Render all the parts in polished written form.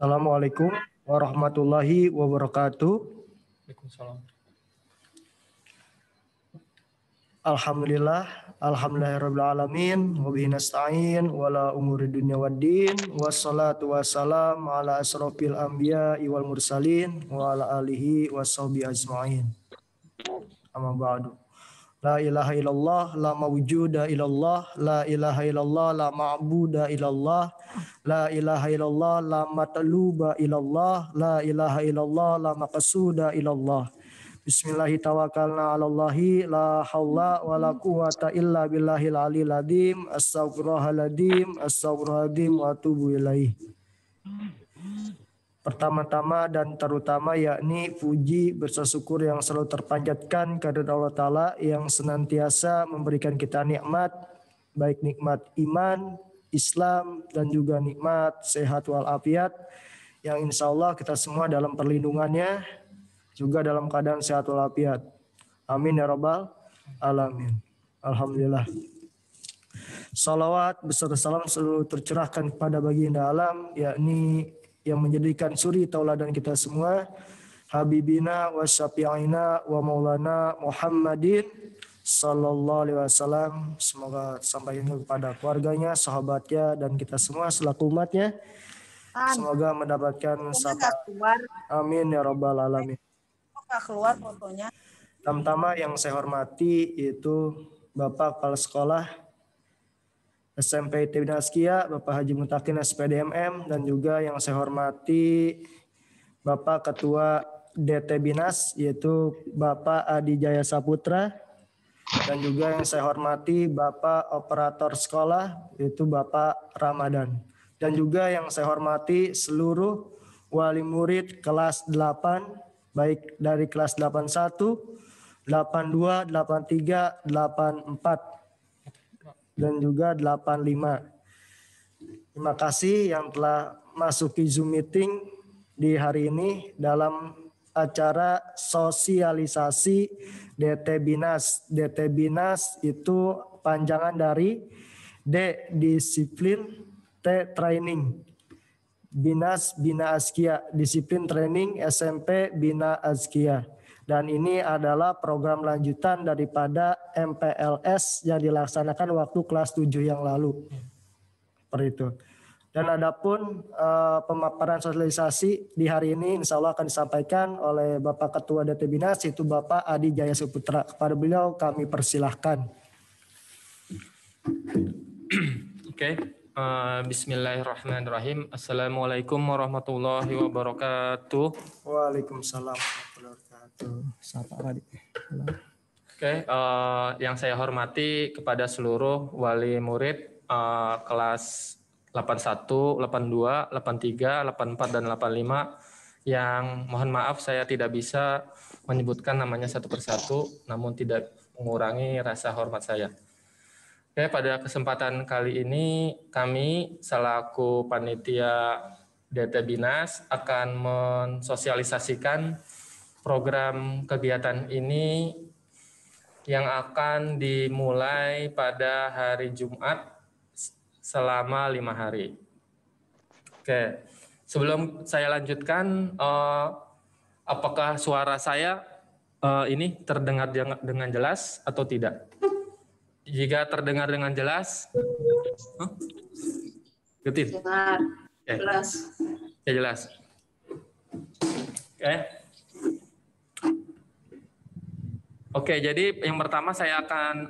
Assalamualaikum warahmatullahi wabarakatuh. Waalaikumsalam. Alhamdulillahirabbil alamin wa bihi nasta'in wala umuri dunya waddin wassalatu wassalamu ala asrofil anbiya'i wal mursalin wa ala alihi washabihi ajmain. Amma ba'du. La ilaha illallah la mawjuda illallah la ilaha illallah la ma'buda illallah la ilaha illallah la matluba illallah la ilaha illallah la maqsuda illallah. Bismillahi tawakkalna 'alallahi la haula wala quwata illa billahil aliyil azim. Astaghfirullahaladzim wa atubu ilaih. Pertama-tama dan terutama yakni puji bersyukur yang selalu terpanjatkan kepada Allah Ta'ala yang senantiasa memberikan kita nikmat, baik nikmat iman, Islam, dan juga nikmat sehat walafiat, yang insya Allah kita semua dalam perlindungannya, juga dalam keadaan sehat walafiat. Amin ya rabbal alamin. Alhamdulillah. Salawat beserta salam selalu tercurahkan kepada baginda alam, yakni yang menjadikan suri tauladan kita semua, habibina wa syafi'ina wa maulana Muhammadin sallallahu alaihi wasallam. Semoga sampai kepada keluarganya, sahabatnya, dan kita semua selaku umatnya. Semoga mendapatkan syafaat. Amin ya rabbal alamin. Keluar fotonya. Pertama yang saya hormati yaitu Bapak Kepala Sekolah SMP ITB Askia, Bapak Haji Mutakin SPDMM, dan juga yang saya hormati Bapak Ketua DT Binas yaitu Bapak Adi Jaya Saputra, dan juga yang saya hormati Bapak Operator Sekolah yaitu Bapak Ramadan, dan juga yang saya hormati seluruh wali murid kelas 8 baik dari kelas 81, 82, 83, 84 dan juga 85. Terima kasih yang telah masuki Zoom meeting di hari ini dalam acara sosialisasi DT Binas. DT Binas itu panjangan dari D disiplin, T training. Binas Bina Askia, disiplin training SMP Bina Askia. Dan ini adalah program lanjutan daripada MPLS yang dilaksanakan waktu kelas 7 yang lalu. Seperti itu. Dan adapun pemaparan sosialisasi di hari ini insya Allah akan disampaikan oleh Bapak Ketua DT Binas, yaitu Bapak Adi Jaya Saputra. Kepada beliau kami persilahkan. Oke. Bismillahirrahmanirrahim. Assalamualaikum warahmatullahi wabarakatuh. Waalaikumsalam warahmatullahi wabarakatuh. Oke, yang saya hormati kepada seluruh wali murid kelas 81, 82, 83, 84, dan 85 yang mohon maaf saya tidak bisa menyebutkan namanya satu persatu, namun tidak mengurangi rasa hormat saya. Oke, pada kesempatan kali ini kami selaku panitia DT Binas akan mensosialisasikan program kegiatan ini yang akan dimulai pada hari Jumat selama 5 hari. Oke, sebelum saya lanjutkan, apakah suara saya ini terdengar dengan jelas atau tidak? Jika terdengar dengan jelas, Getin? Jelas. Ya jelas. Oke, jadi yang pertama saya akan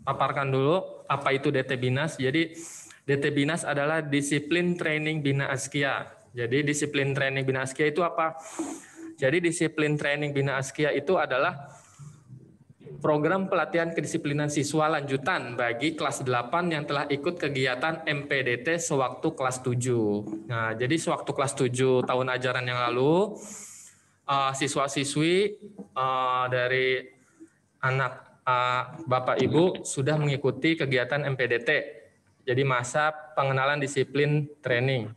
paparkan dulu apa itu DT Binas. Jadi DT Binas adalah disiplin training Bina Askia. Jadi disiplin training Bina Askia itu apa? Jadi disiplin training Bina Askia itu adalah program pelatihan kedisiplinan siswa lanjutan bagi kelas 8 yang telah ikut kegiatan MPDT sewaktu kelas 7. Nah, jadi sewaktu kelas 7 tahun ajaran yang lalu, siswa-siswi dari anak Bapak Ibu sudah mengikuti kegiatan MPDT. Jadi masa pengenalan disiplin training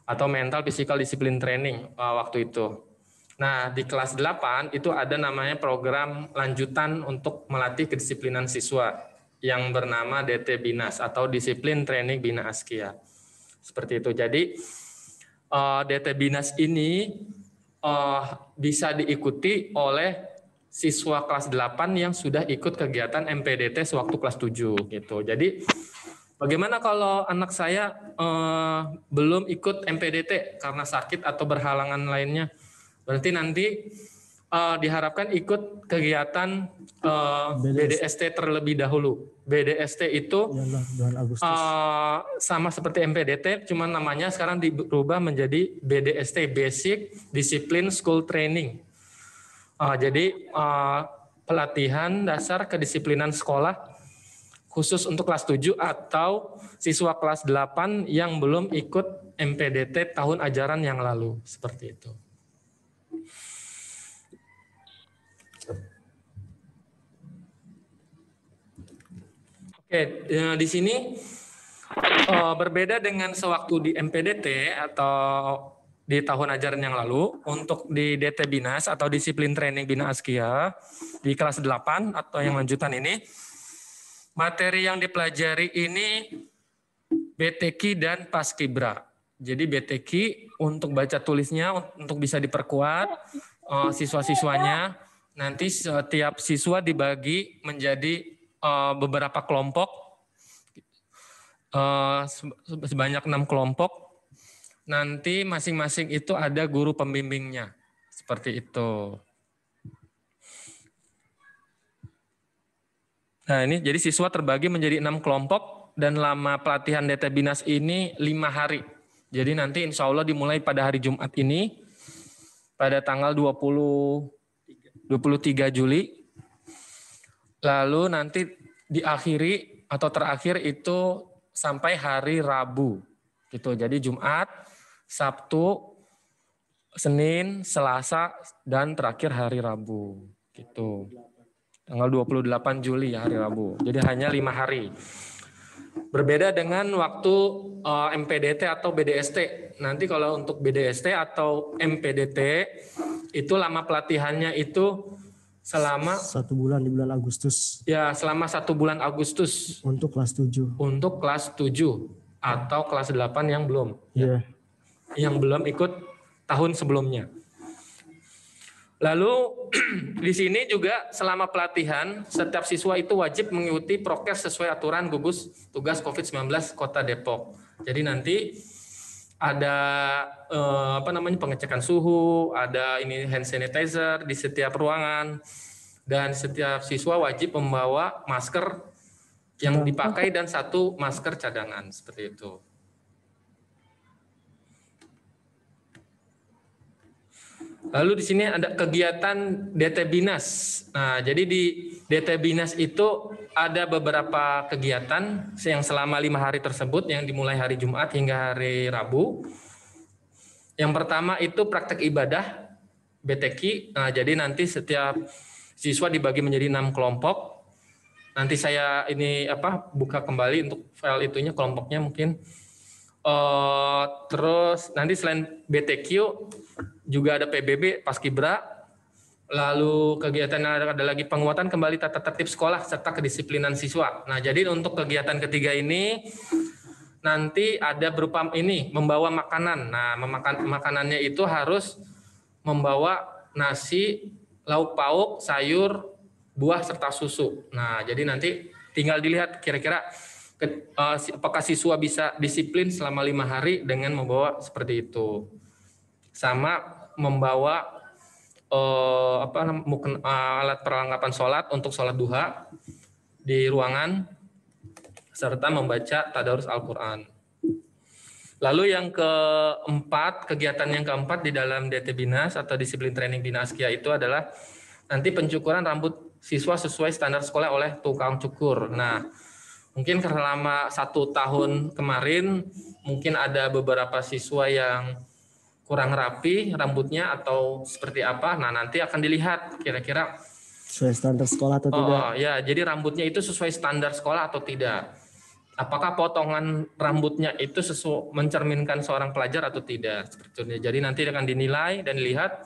atau mental physical discipline training waktu itu. Nah, di kelas 8 itu ada namanya program lanjutan untuk melatih kedisiplinan siswa yang bernama DT Binas atau Disiplin Training Bina Askia. Seperti itu. Jadi DT Binas ini bisa diikuti oleh siswa kelas 8 yang sudah ikut kegiatan MPDT sewaktu kelas 7 gitu. Jadi bagaimana kalau anak saya belum ikut MPDT karena sakit atau berhalangan lainnya? Berarti nanti diharapkan ikut kegiatan BDST terlebih dahulu. BDST itu sama seperti MPDT, cuman namanya sekarang dirubah menjadi BDST, Basic Discipline School Training. Jadi pelatihan dasar kedisiplinan sekolah khusus untuk kelas 7 atau siswa kelas 8 yang belum ikut MPDT tahun ajaran yang lalu, seperti itu. Oke, di sini berbeda dengan sewaktu di MPDT atau di tahun ajaran yang lalu. Untuk di DT Binas atau disiplin training Bina Askia di kelas 8 atau yang lanjutan ini, materi yang dipelajari ini BTQ dan Paskibra. Jadi BTQ untuk baca tulisnya untuk bisa diperkuat siswa-siswanya. Nanti setiap siswa dibagi menjadi beberapa kelompok, sebanyak 6 kelompok. Nanti masing-masing itu ada guru pembimbingnya, seperti itu. Nah ini jadi siswa terbagi menjadi 6 kelompok dan lama pelatihan DT Binas ini 5 hari. Jadi nanti insya Allah dimulai pada hari Jumat ini, pada tanggal 23 Juli. Lalu nanti diakhiri atau terakhir itu sampai hari Rabu. Gitu. Jadi Jumat, Sabtu, Senin, Selasa, dan terakhir hari Rabu. Gitu. Tanggal 28 Juli ya hari Rabu. Jadi hanya 5 hari. Berbeda dengan waktu MPDT atau BDST. Nanti kalau untuk BDST atau MPDT itu lama pelatihannya itu selama 1 bulan di bulan Agustus. Ya, selama 1 bulan Agustus. Untuk kelas 7. Untuk kelas 7 atau kelas 8 yang belum. Iya. Yang belum ikut tahun sebelumnya. Lalu di sini juga selama pelatihan setiap siswa itu wajib mengikuti prokes sesuai aturan gugus tugas COVID-19 Kota Depok. Jadi nanti ada pengecekan suhu, ada ini hand sanitizer di setiap ruangan, dan setiap siswa wajib membawa masker yang dipakai dan 1 masker cadangan, seperti itu. Lalu di sini ada kegiatan DT Binas. Nah, jadi di DT Binas itu ada beberapa kegiatan yang selama 5 hari tersebut yang dimulai hari Jumat hingga hari Rabu. Yang pertama itu praktek ibadah BTQ. Nah, jadi nanti setiap siswa dibagi menjadi 6 kelompok. Nanti saya ini buka kembali untuk file itunya, kelompoknya mungkin. Terus nanti selain BTQ juga ada PBB, Paskibra. Lalu kegiatan ada lagi penguatan kembali tata tertib sekolah serta kedisiplinan siswa. Nah, jadi untuk kegiatan ketiga ini nanti ada berupa ini membawa makanan. Nah, makanannya itu harus membawa nasi, lauk pauk, sayur, buah serta susu. Nah, jadi nanti tinggal dilihat kira-kira apakah siswa bisa disiplin selama 5 hari dengan membawa seperti itu. Sama membawa alat perlengkapan sholat untuk sholat duha di ruangan serta membaca tadarus Al-Quran. Lalu yang keempat, kegiatan yang keempat di dalam DT Binas atau disiplin training Bina Askia itu adalah nanti pencukuran rambut siswa sesuai standar sekolah oleh tukang cukur. Nah, mungkin selama 1 tahun kemarin mungkin ada beberapa siswa yang kurang rapi rambutnya atau seperti apa. Nah, nanti akan dilihat kira-kira sesuai standar sekolah atau tidak. Ya, jadi rambutnya itu sesuai standar sekolah atau tidak. Apakah potongan rambutnya itu mencerminkan seorang pelajar atau tidak. Seperti itu. Jadi nanti akan dinilai dan dilihat.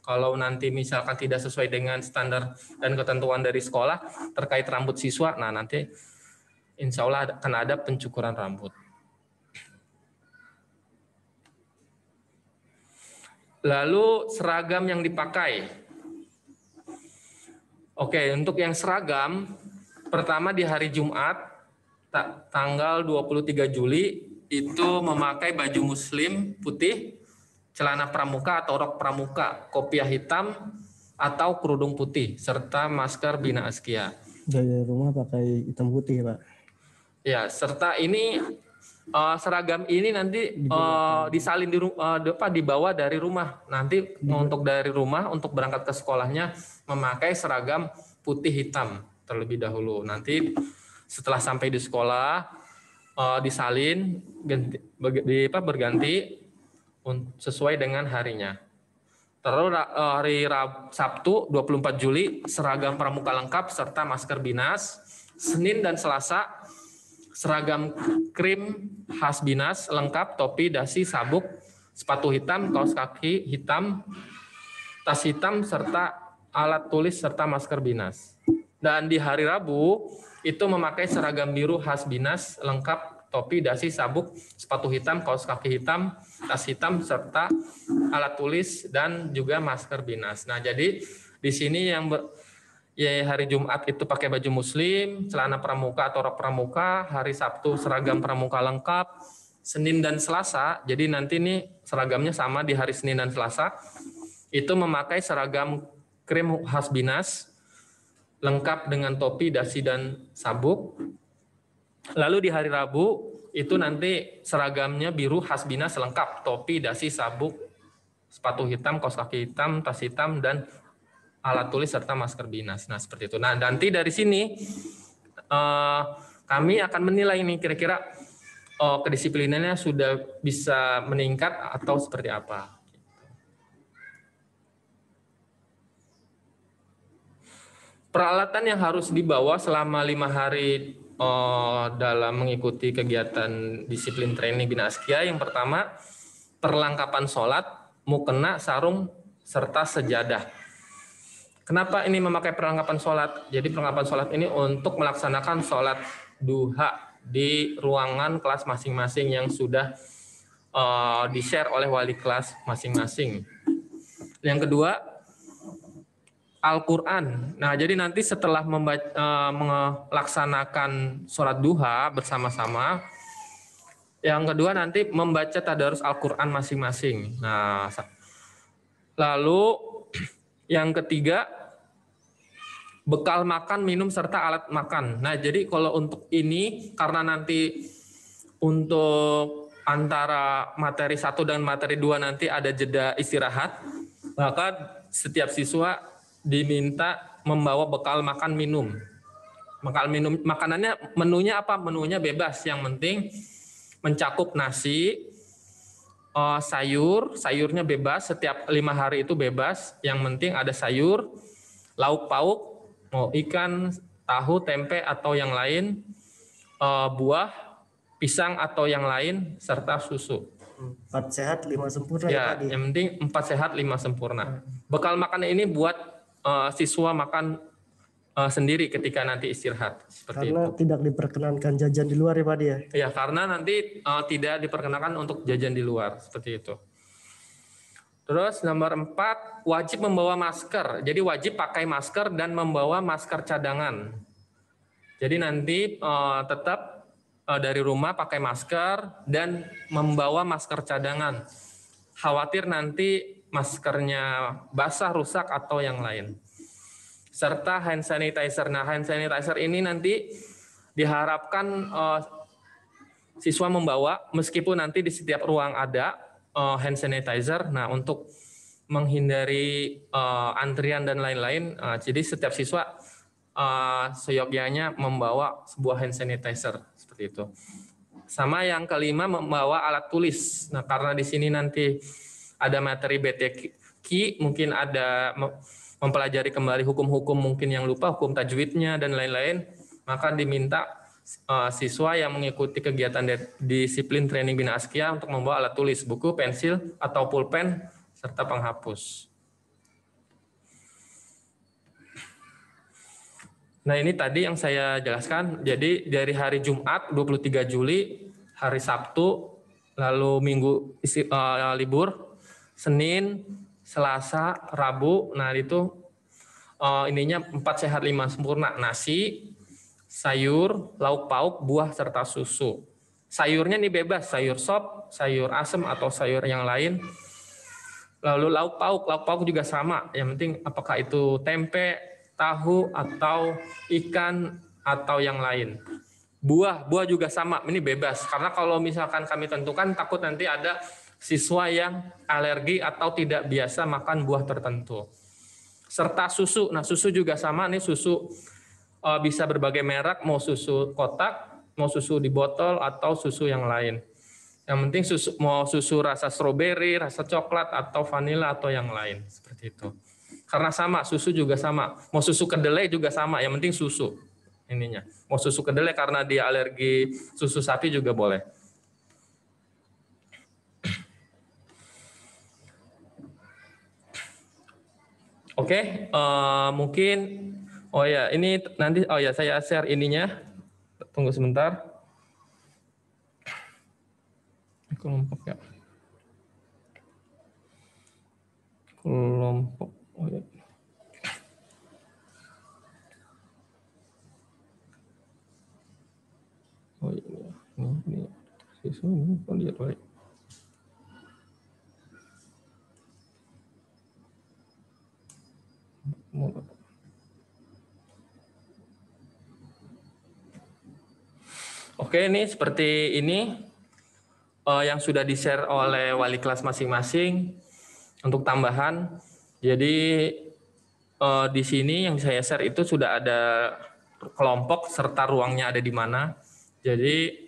Kalau nanti misalkan tidak sesuai dengan standar dan ketentuan dari sekolah terkait rambut siswa, nah nanti insya Allah akan ada pencukuran rambut. Lalu seragam yang dipakai. Oke, untuk yang seragam, pertama di hari Jumat, tanggal 23 Juli, itu memakai baju muslim putih, celana pramuka atau rok pramuka, kopiah hitam atau kerudung putih, serta masker Bina Askia. Dari rumah pakai hitam putih, Pak. Ya, serta ini seragam ini nanti disalin dibawa dari rumah. Nanti untuk dari rumah untuk berangkat ke sekolahnya memakai seragam putih hitam terlebih dahulu. Nanti setelah sampai di sekolah disalin berganti sesuai dengan harinya. Terus hari Sabtu 24 Juli seragam pramuka lengkap serta masker Binas. Senin dan Selasa seragam krim khas Binas lengkap, topi, dasi, sabuk, sepatu hitam, kaos kaki hitam, tas hitam serta alat tulis serta masker Binas. Dan di hari Rabu itu memakai seragam biru khas Binas lengkap, topi, dasi, sabuk, sepatu hitam, kaos kaki hitam, tas hitam serta alat tulis dan juga masker Binas. Nah, jadi di sini yang hari Jumat itu pakai baju muslim, celana pramuka atau rok pramuka, hari Sabtu seragam pramuka lengkap, Senin dan Selasa, jadi nanti nih seragamnya sama di hari Senin dan Selasa, itu memakai seragam krim khas Binas, lengkap dengan topi, dasi, dan sabuk. Lalu di hari Rabu, itu nanti seragamnya biru khas Binas lengkap, topi, dasi, sabuk, sepatu hitam, kaos kaki hitam, tas hitam, dan alat tulis serta masker Binas. Nah, seperti itu. Nah, nanti dari sini kami akan menilai ini kira-kira kedisiplinannya sudah bisa meningkat atau seperti apa. Peralatan yang harus dibawa selama 5 hari dalam mengikuti kegiatan disiplin training Bina Askia, yang pertama perlengkapan sholat, mukena, sarung, serta sejadah. Kenapa ini memakai perlengkapan sholat? Jadi perlengkapan sholat ini untuk melaksanakan sholat duha di ruangan kelas masing-masing yang sudah di-share oleh wali kelas masing-masing. Yang kedua, Al-Quran. Nah, jadi nanti setelah melaksanakan sholat duha bersama-sama, yang kedua nanti membaca tadarus Al-Quran masing-masing. Nah, lalu yang ketiga, bekal makan, minum, serta alat makan. Nah, jadi kalau untuk ini, karena nanti untuk antara materi 1 dan materi 2 nanti ada jeda istirahat, maka setiap siswa diminta membawa bekal makan, minum. Bekal minum, makanannya, menunya apa? Menunya bebas, yang penting mencakup nasi, sayurnya bebas, setiap 5 hari itu bebas, yang penting ada sayur, lauk pauk, mau ikan, tahu, tempe atau yang lain, buah, pisang atau yang lain, serta susu. 4 sehat 5 sempurna ya tadi. Yang penting 4 sehat 5 sempurna. Bekal makan ini buat siswa makan sendiri ketika nanti istirahat. Seperti Karena itu. tidak diperkenankan jajan di luar ya Pak ya? Ya, karena nanti tidak diperkenakan untuk jajan di luar, seperti itu. Terus nomor 4, wajib membawa masker. Jadi wajib pakai masker dan membawa masker cadangan. Jadi nanti tetap dari rumah pakai masker dan membawa masker cadangan. Khawatir nanti maskernya basah, rusak, atau yang lain. Serta hand sanitizer. Nah, hand sanitizer ini nanti diharapkan siswa membawa, meskipun nanti di setiap ruang ada hand sanitizer. Nah, untuk menghindari antrian dan lain-lain, jadi setiap siswa seyogyanya membawa sebuah hand sanitizer seperti itu. Sama yang kelima, membawa alat tulis. Nah, karena di sini nanti ada materi BTQ, mungkin ada mempelajari kembali hukum-hukum mungkin yang lupa, hukum tajwidnya dan lain-lain, maka diminta siswa yang mengikuti kegiatan disiplin training Bina Askia untuk membawa alat tulis, buku, pensil, atau pulpen, serta penghapus. Nah, ini tadi yang saya jelaskan. Jadi dari hari Jumat 23 Juli, hari Sabtu, lalu Minggu libur, Senin, Selasa, Rabu. Nah, itu ininya 4 sehat 5 sempurna. Nasi, sayur, lauk pauk, buah serta susu. Sayurnya nih bebas, sayur sop, sayur asem atau sayur yang lain. Lalu lauk pauk juga sama. Yang penting apakah itu tempe, tahu atau ikan atau yang lain. Buah juga sama, ini bebas. Karena kalau misalkan kami tentukan takut nanti ada siswa yang alergi atau tidak biasa makan buah tertentu. Serta susu, nah susu juga sama, nih susu bisa berbagai merek, mau susu kotak, mau susu di botol atau susu yang lain. Yang penting susu, mau susu rasa stroberi, rasa coklat atau vanila atau yang lain seperti itu. Karena sama, susu juga sama. Mau susu kedelai juga sama, yang penting susu ininya. Mau susu kedelai karena dia alergi susu sapi juga boleh. Oke, mungkin ini nanti saya share ininya. Tunggu sebentar. Kelompok ya. Kelompok. Ini siswa ini kok lihat baik. Oke, ini seperti ini yang sudah di-share oleh wali kelas masing-masing untuk tambahan. Jadi di sini yang saya share itu sudah ada kelompok serta ruangnya ada di mana. Jadi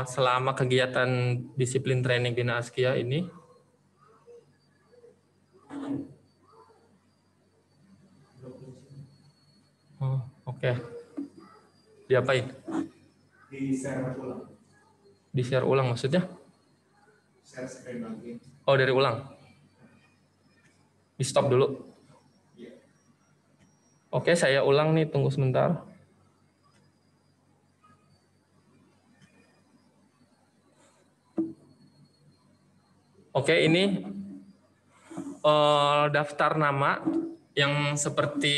selama kegiatan disiplin training Bina Askia ini oke. Diapain? Di-share ulang. Di-share ulang maksudnya? Share screen lagi. Oh, dari ulang. Di-stop dulu. Oke, saya ulang nih, tunggu sebentar. Oke, ini daftar nama yang seperti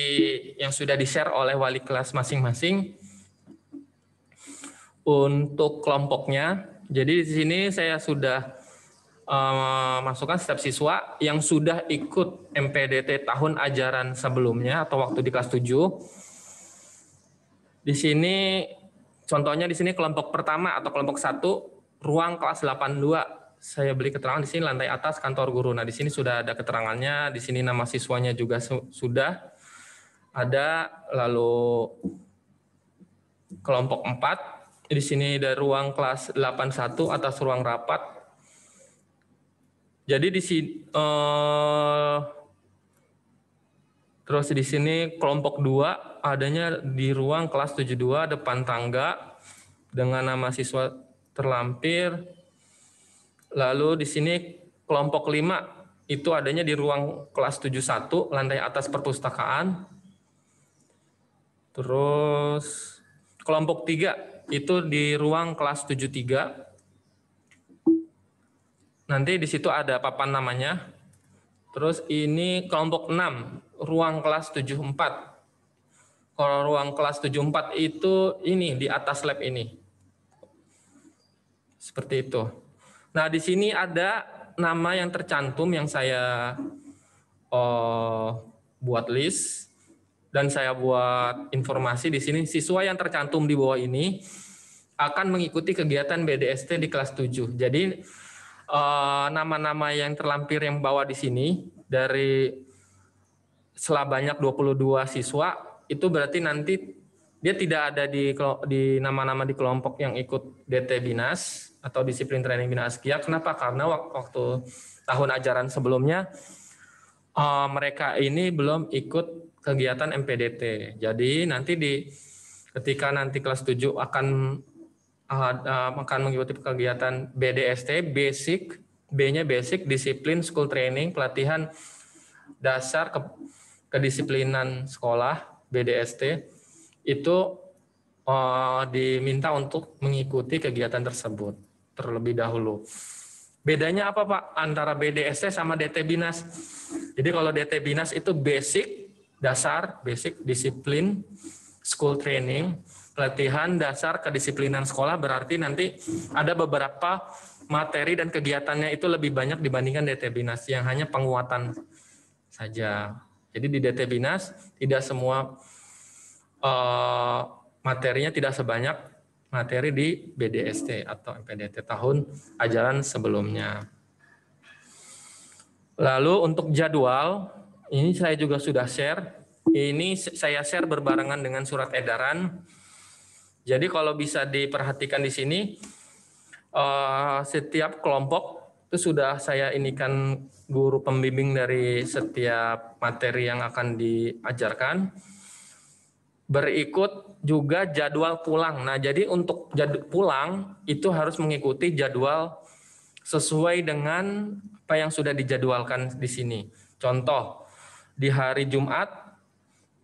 yang sudah di-share oleh wali kelas masing-masing. Untuk kelompoknya, jadi di sini saya sudah masukkan setiap siswa yang sudah ikut MPDT tahun ajaran sebelumnya atau waktu di kelas 7. Di sini contohnya di sini kelompok pertama atau kelompok 1 ruang kelas 82. Saya beri keterangan di sini lantai atas kantor guru. Nah, di sini sudah ada keterangannya, di sini nama siswanya juga sudah ada. Lalu kelompok 4 di sini ada ruang kelas 81 atas ruang rapat. Jadi di sini terus di sini kelompok 2 adanya di ruang kelas 72 depan tangga dengan nama siswa terlampir. Lalu di sini kelompok 5 itu adanya di ruang kelas 71 lantai atas perpustakaan. Terus kelompok 3 itu di ruang kelas 73. Nanti di situ ada papan namanya. Terus ini kelompok 6, ruang kelas 74. Kalau ruang kelas 74 itu ini di atas lab ini. Seperti itu. Nah, di sini ada nama yang tercantum yang saya buat list. Dan saya buat informasi di sini, siswa yang tercantum di bawah ini akan mengikuti kegiatan BDST di kelas 7. Jadi nama-nama yang terlampir yang bawah di sini dari sebanyak 22 siswa itu berarti nanti dia tidak ada di nama-nama di kelompok yang ikut DT Binas atau disiplin training Bina Askia. Kenapa? Karena waktu tahun ajaran sebelumnya mereka ini belum ikut kegiatan MPDT. Jadi nanti ketika nanti kelas 7 akan mengikuti kegiatan BDST, basic, B-nya basic, disiplin, school training, pelatihan dasar kedisiplinan sekolah, BDST, itu diminta untuk mengikuti kegiatan tersebut terlebih dahulu. Bedanya apa Pak antara BDST sama DT Binas? Jadi kalau DT Binas itu basic, dasar, basic, disiplin, school training, pelatihan dasar kedisiplinan sekolah, berarti nanti ada beberapa materi dan kegiatannya itu lebih banyak dibandingkan DT Binas yang hanya penguatan saja. Jadi di DT Binas tidak semua materinya tidak sebanyak materi di BDST atau MPDT tahun ajaran sebelumnya. Lalu untuk jadwal, ini saya juga sudah share. Ini saya share berbarengan dengan surat edaran. Jadi kalau bisa diperhatikan di sini, setiap kelompok itu sudah saya inikan guru pembimbing dari setiap materi yang akan diajarkan. Berikut juga jadwal pulang. Nah, jadi untuk pulang itu harus mengikuti jadwal sesuai dengan apa yang sudah dijadwalkan di sini. Contoh, di hari Jumat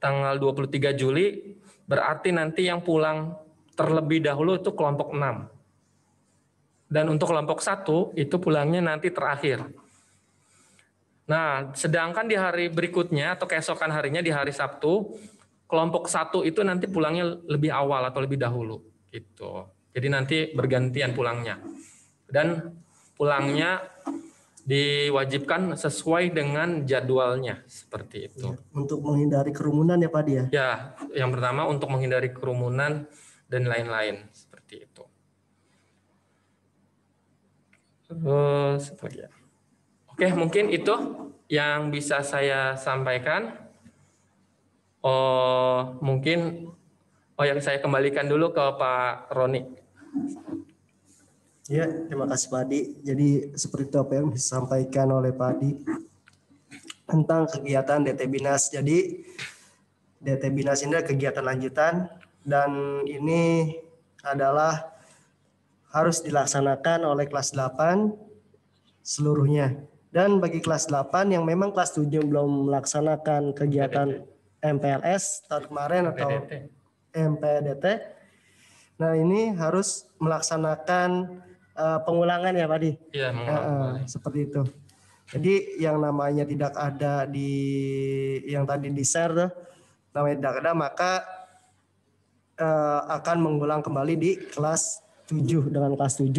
tanggal 23 Juli berarti nanti yang pulang terlebih dahulu itu kelompok 6. Dan untuk kelompok 1 itu pulangnya nanti terakhir. Nah, sedangkan di hari berikutnya atau keesokan harinya di hari Sabtu, kelompok 1 itu nanti pulangnya lebih awal atau lebih dahulu gitu. Jadi nanti bergantian pulangnya. Dan pulangnya diwajibkan sesuai dengan jadwalnya seperti itu. Untuk menghindari kerumunan ya Pak dia. Ya, yang pertama untuk menghindari kerumunan dan lain-lain seperti itu. Terus oke, mungkin itu yang bisa saya sampaikan. Mungkin yang saya kembalikan dulu ke Pak Roni. Ya, terima kasih Pak Adi. Jadi seperti itu apa yang disampaikan oleh Pak Adi tentang kegiatan DT Binas. Jadi DT Binas ini adalah kegiatan lanjutan dan ini adalah harus dilaksanakan oleh kelas 8 seluruhnya. Dan bagi kelas 8 yang memang kelas 7 belum melaksanakan kegiatan MPLS tahun kemarin atau MPDT. Nah, ini harus melaksanakan pengulangan ya Pak Di. Iya, seperti itu. Jadi yang namanya tidak ada di yang tadi di share tuh, namanya tidak ada, maka akan mengulang kembali di kelas 7 dengan kelas 7,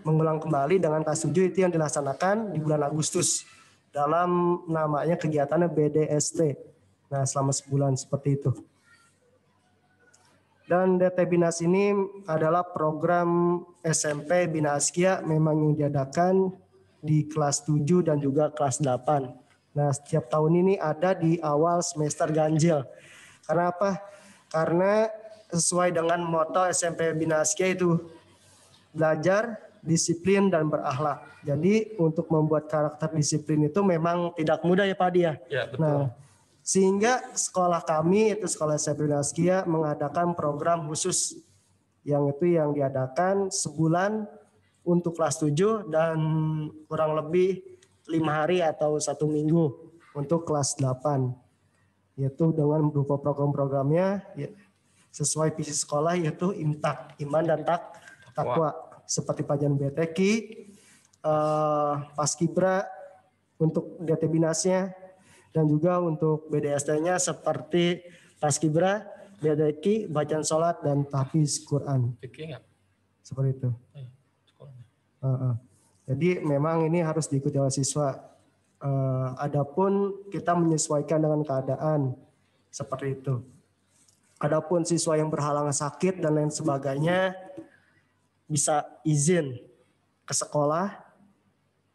mengulang kembali dengan kelas 7 itu yang dilaksanakan di bulan Agustus dalam namanya kegiatannya BDST. Nah, selama sebulan seperti itu. Dan DT Binas ini adalah program SMP Bina Askia memang yang diadakan di kelas 7 dan juga kelas 8. Nah, setiap tahun ini ada di awal semester ganjil. Karena apa? Karena sesuai dengan moto SMP Bina Askia itu belajar, disiplin, dan berakhlak. Jadi untuk membuat karakter disiplin itu memang tidak mudah ya Pak Dia. Ya, betul. Nah, sehingga sekolah kami itu sekolah SMP Bina Askia mengadakan program khusus yang diadakan sebulan untuk kelas 7 dan kurang lebih 5 hari atau 1 minggu untuk kelas 8. Yaitu dengan berupa program-programnya sesuai visi sekolah yaitu IMTAK, Iman dan Takwa. Seperti pelajaran BTQ, Paskibra untuk DT Binasnya, dan juga untuk BDST-nya seperti Paskibra, BTQ, bacaan sholat, dan tahfiz Quran. Seperti itu. Jadi memang ini harus diikuti oleh siswa. Adapun kita menyesuaikan dengan keadaan seperti itu. Adapun siswa yang berhalangan sakit dan lain sebagainya bisa izin ke sekolah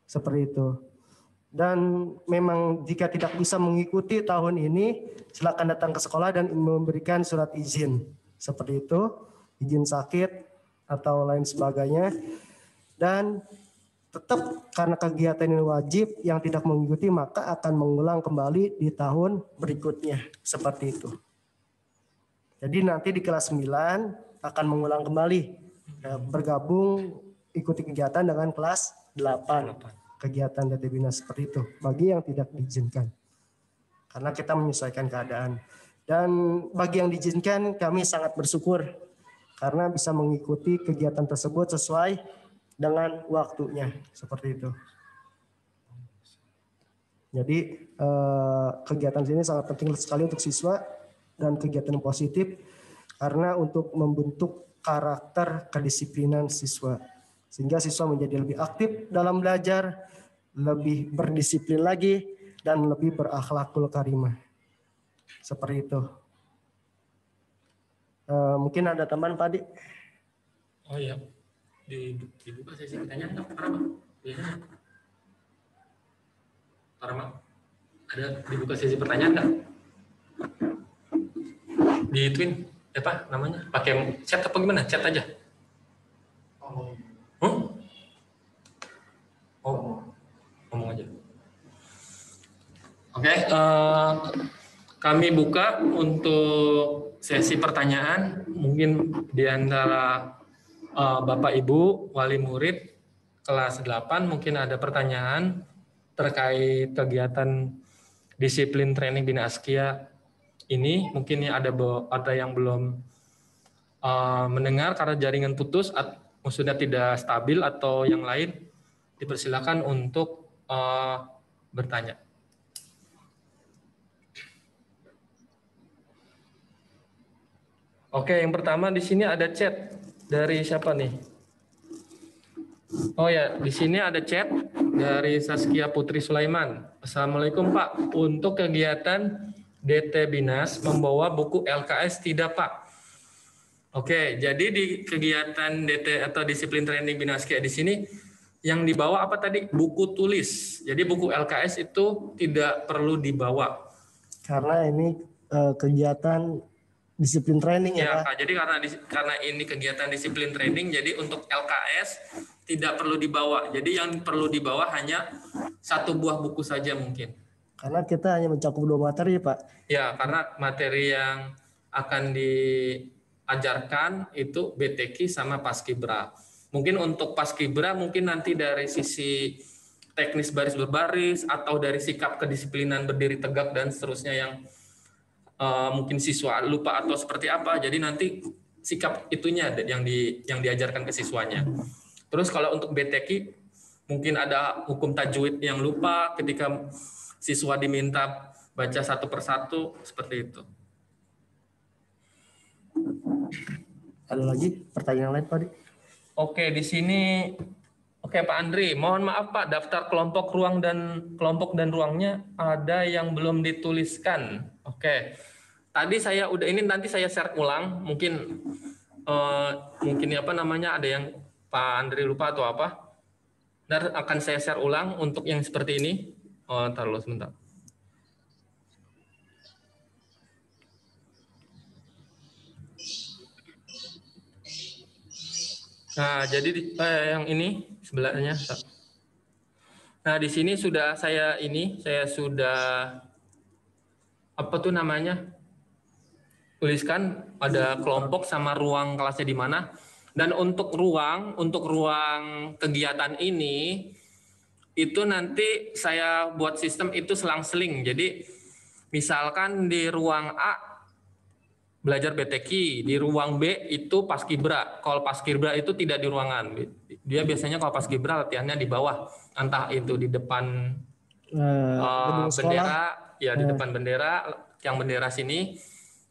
seperti itu. Dan memang jika tidak bisa mengikuti tahun ini, silakan datang ke sekolah dan memberikan surat izin seperti itu, izin sakit atau lain sebagainya. Dan tetap karena kegiatan ini wajib, yang tidak mengikuti maka akan mengulang kembali di tahun berikutnya seperti itu. Jadi nanti di kelas 9 akan mengulang kembali, bergabung ikuti kegiatan dengan kelas 8. Kegiatan DT Binas seperti itu bagi yang tidak diizinkan karena kita menyesuaikan keadaan. Dan bagi yang diizinkan kami sangat bersyukur karena bisa mengikuti kegiatan tersebut sesuai dengan waktunya, seperti itu. Jadi kegiatan ini sangat penting sekali untuk siswa dan kegiatan yang positif karena untuk membentuk karakter kedisiplinan siswa. Sehingga siswa menjadi lebih aktif dalam belajar, lebih berdisiplin lagi, dan lebih berakhlakul karimah. Seperti itu. Mungkin ada teman Pak Adi? Oh iya, dibuka sesi pertanyaan nggak? Parama? Biasanya. Parama, ada dibuka sesi pertanyaan nggak? Di Twin, apa namanya? Pakai chat apa gimana? Chat aja. Oh, ngomong aja. Oke, kami buka untuk sesi pertanyaan. Mungkin di antara Bapak Ibu wali murid kelas 8 mungkin ada pertanyaan terkait kegiatan disiplin training Bina Askia ini. Mungkin ada yang belum mendengar karena jaringan putus, maksudnya tidak stabil atau yang lain, dipersilakan untuk bertanya. Oke, yang pertama di sini ada chat dari siapa nih? Oh ya, di sini ada chat dari Saskia Putri Sulaiman. Assalamualaikum Pak, untuk kegiatan DT Binas membawa buku LKS tidak Pak? Oke, jadi di kegiatan DT atau disiplin training Bina Askia di sini yang dibawa apa tadi? Buku tulis. Jadi buku LKS itu tidak perlu dibawa. Karena ini kegiatan disiplin training ya Pak? Jadi karena ini kegiatan disiplin training, jadi untuk LKS tidak perlu dibawa. Jadi yang perlu dibawa hanya satu buah buku saja mungkin. Karena kita hanya mencakup 2 materi Pak. Ya, karena materi yang akan diajarkan itu BTQ sama Paskibra. Mungkin untuk Paskibra mungkin nanti dari sisi teknis baris berbaris atau dari sikap kedisiplinan berdiri tegak dan seterusnya yang mungkin siswa lupa atau seperti apa, jadi nanti sikap itunya yang diajarkan ke siswanya. Terus kalau untuk BTQ mungkin ada hukum tajwid yang lupa ketika siswa diminta baca satu persatu, seperti itu. Ada lagi pertanyaan lain Pak Adi? Oke, di sini oke Pak Andri, mohon maaf Pak, daftar kelompok dan ruangnya ada yang belum dituliskan. Oke. Tadi saya udah, ini nanti saya share ulang, mungkin apa namanya, ada yang Pak Andri lupa atau apa. Dan akan saya share ulang untuk yang seperti ini. Ntar dulu sebentar. Nah, jadi yang ini sebelahnya. Nah, di sini sudah saya sudah apa tuh namanya? Tuliskan ada kelompok sama ruang kelasnya di mana. Dan untuk ruang kegiatan ini itu nanti saya buat sistem itu selang-seling. Jadi misalkan di ruang A belajar BTQ, di ruang B itu Paskibra. Kalau Paskibra itu tidak di ruangan. Dia biasanya kalau Paskibra latihannya di bawah, entah itu di depan bendera, ya di depan bendera, yang bendera sini,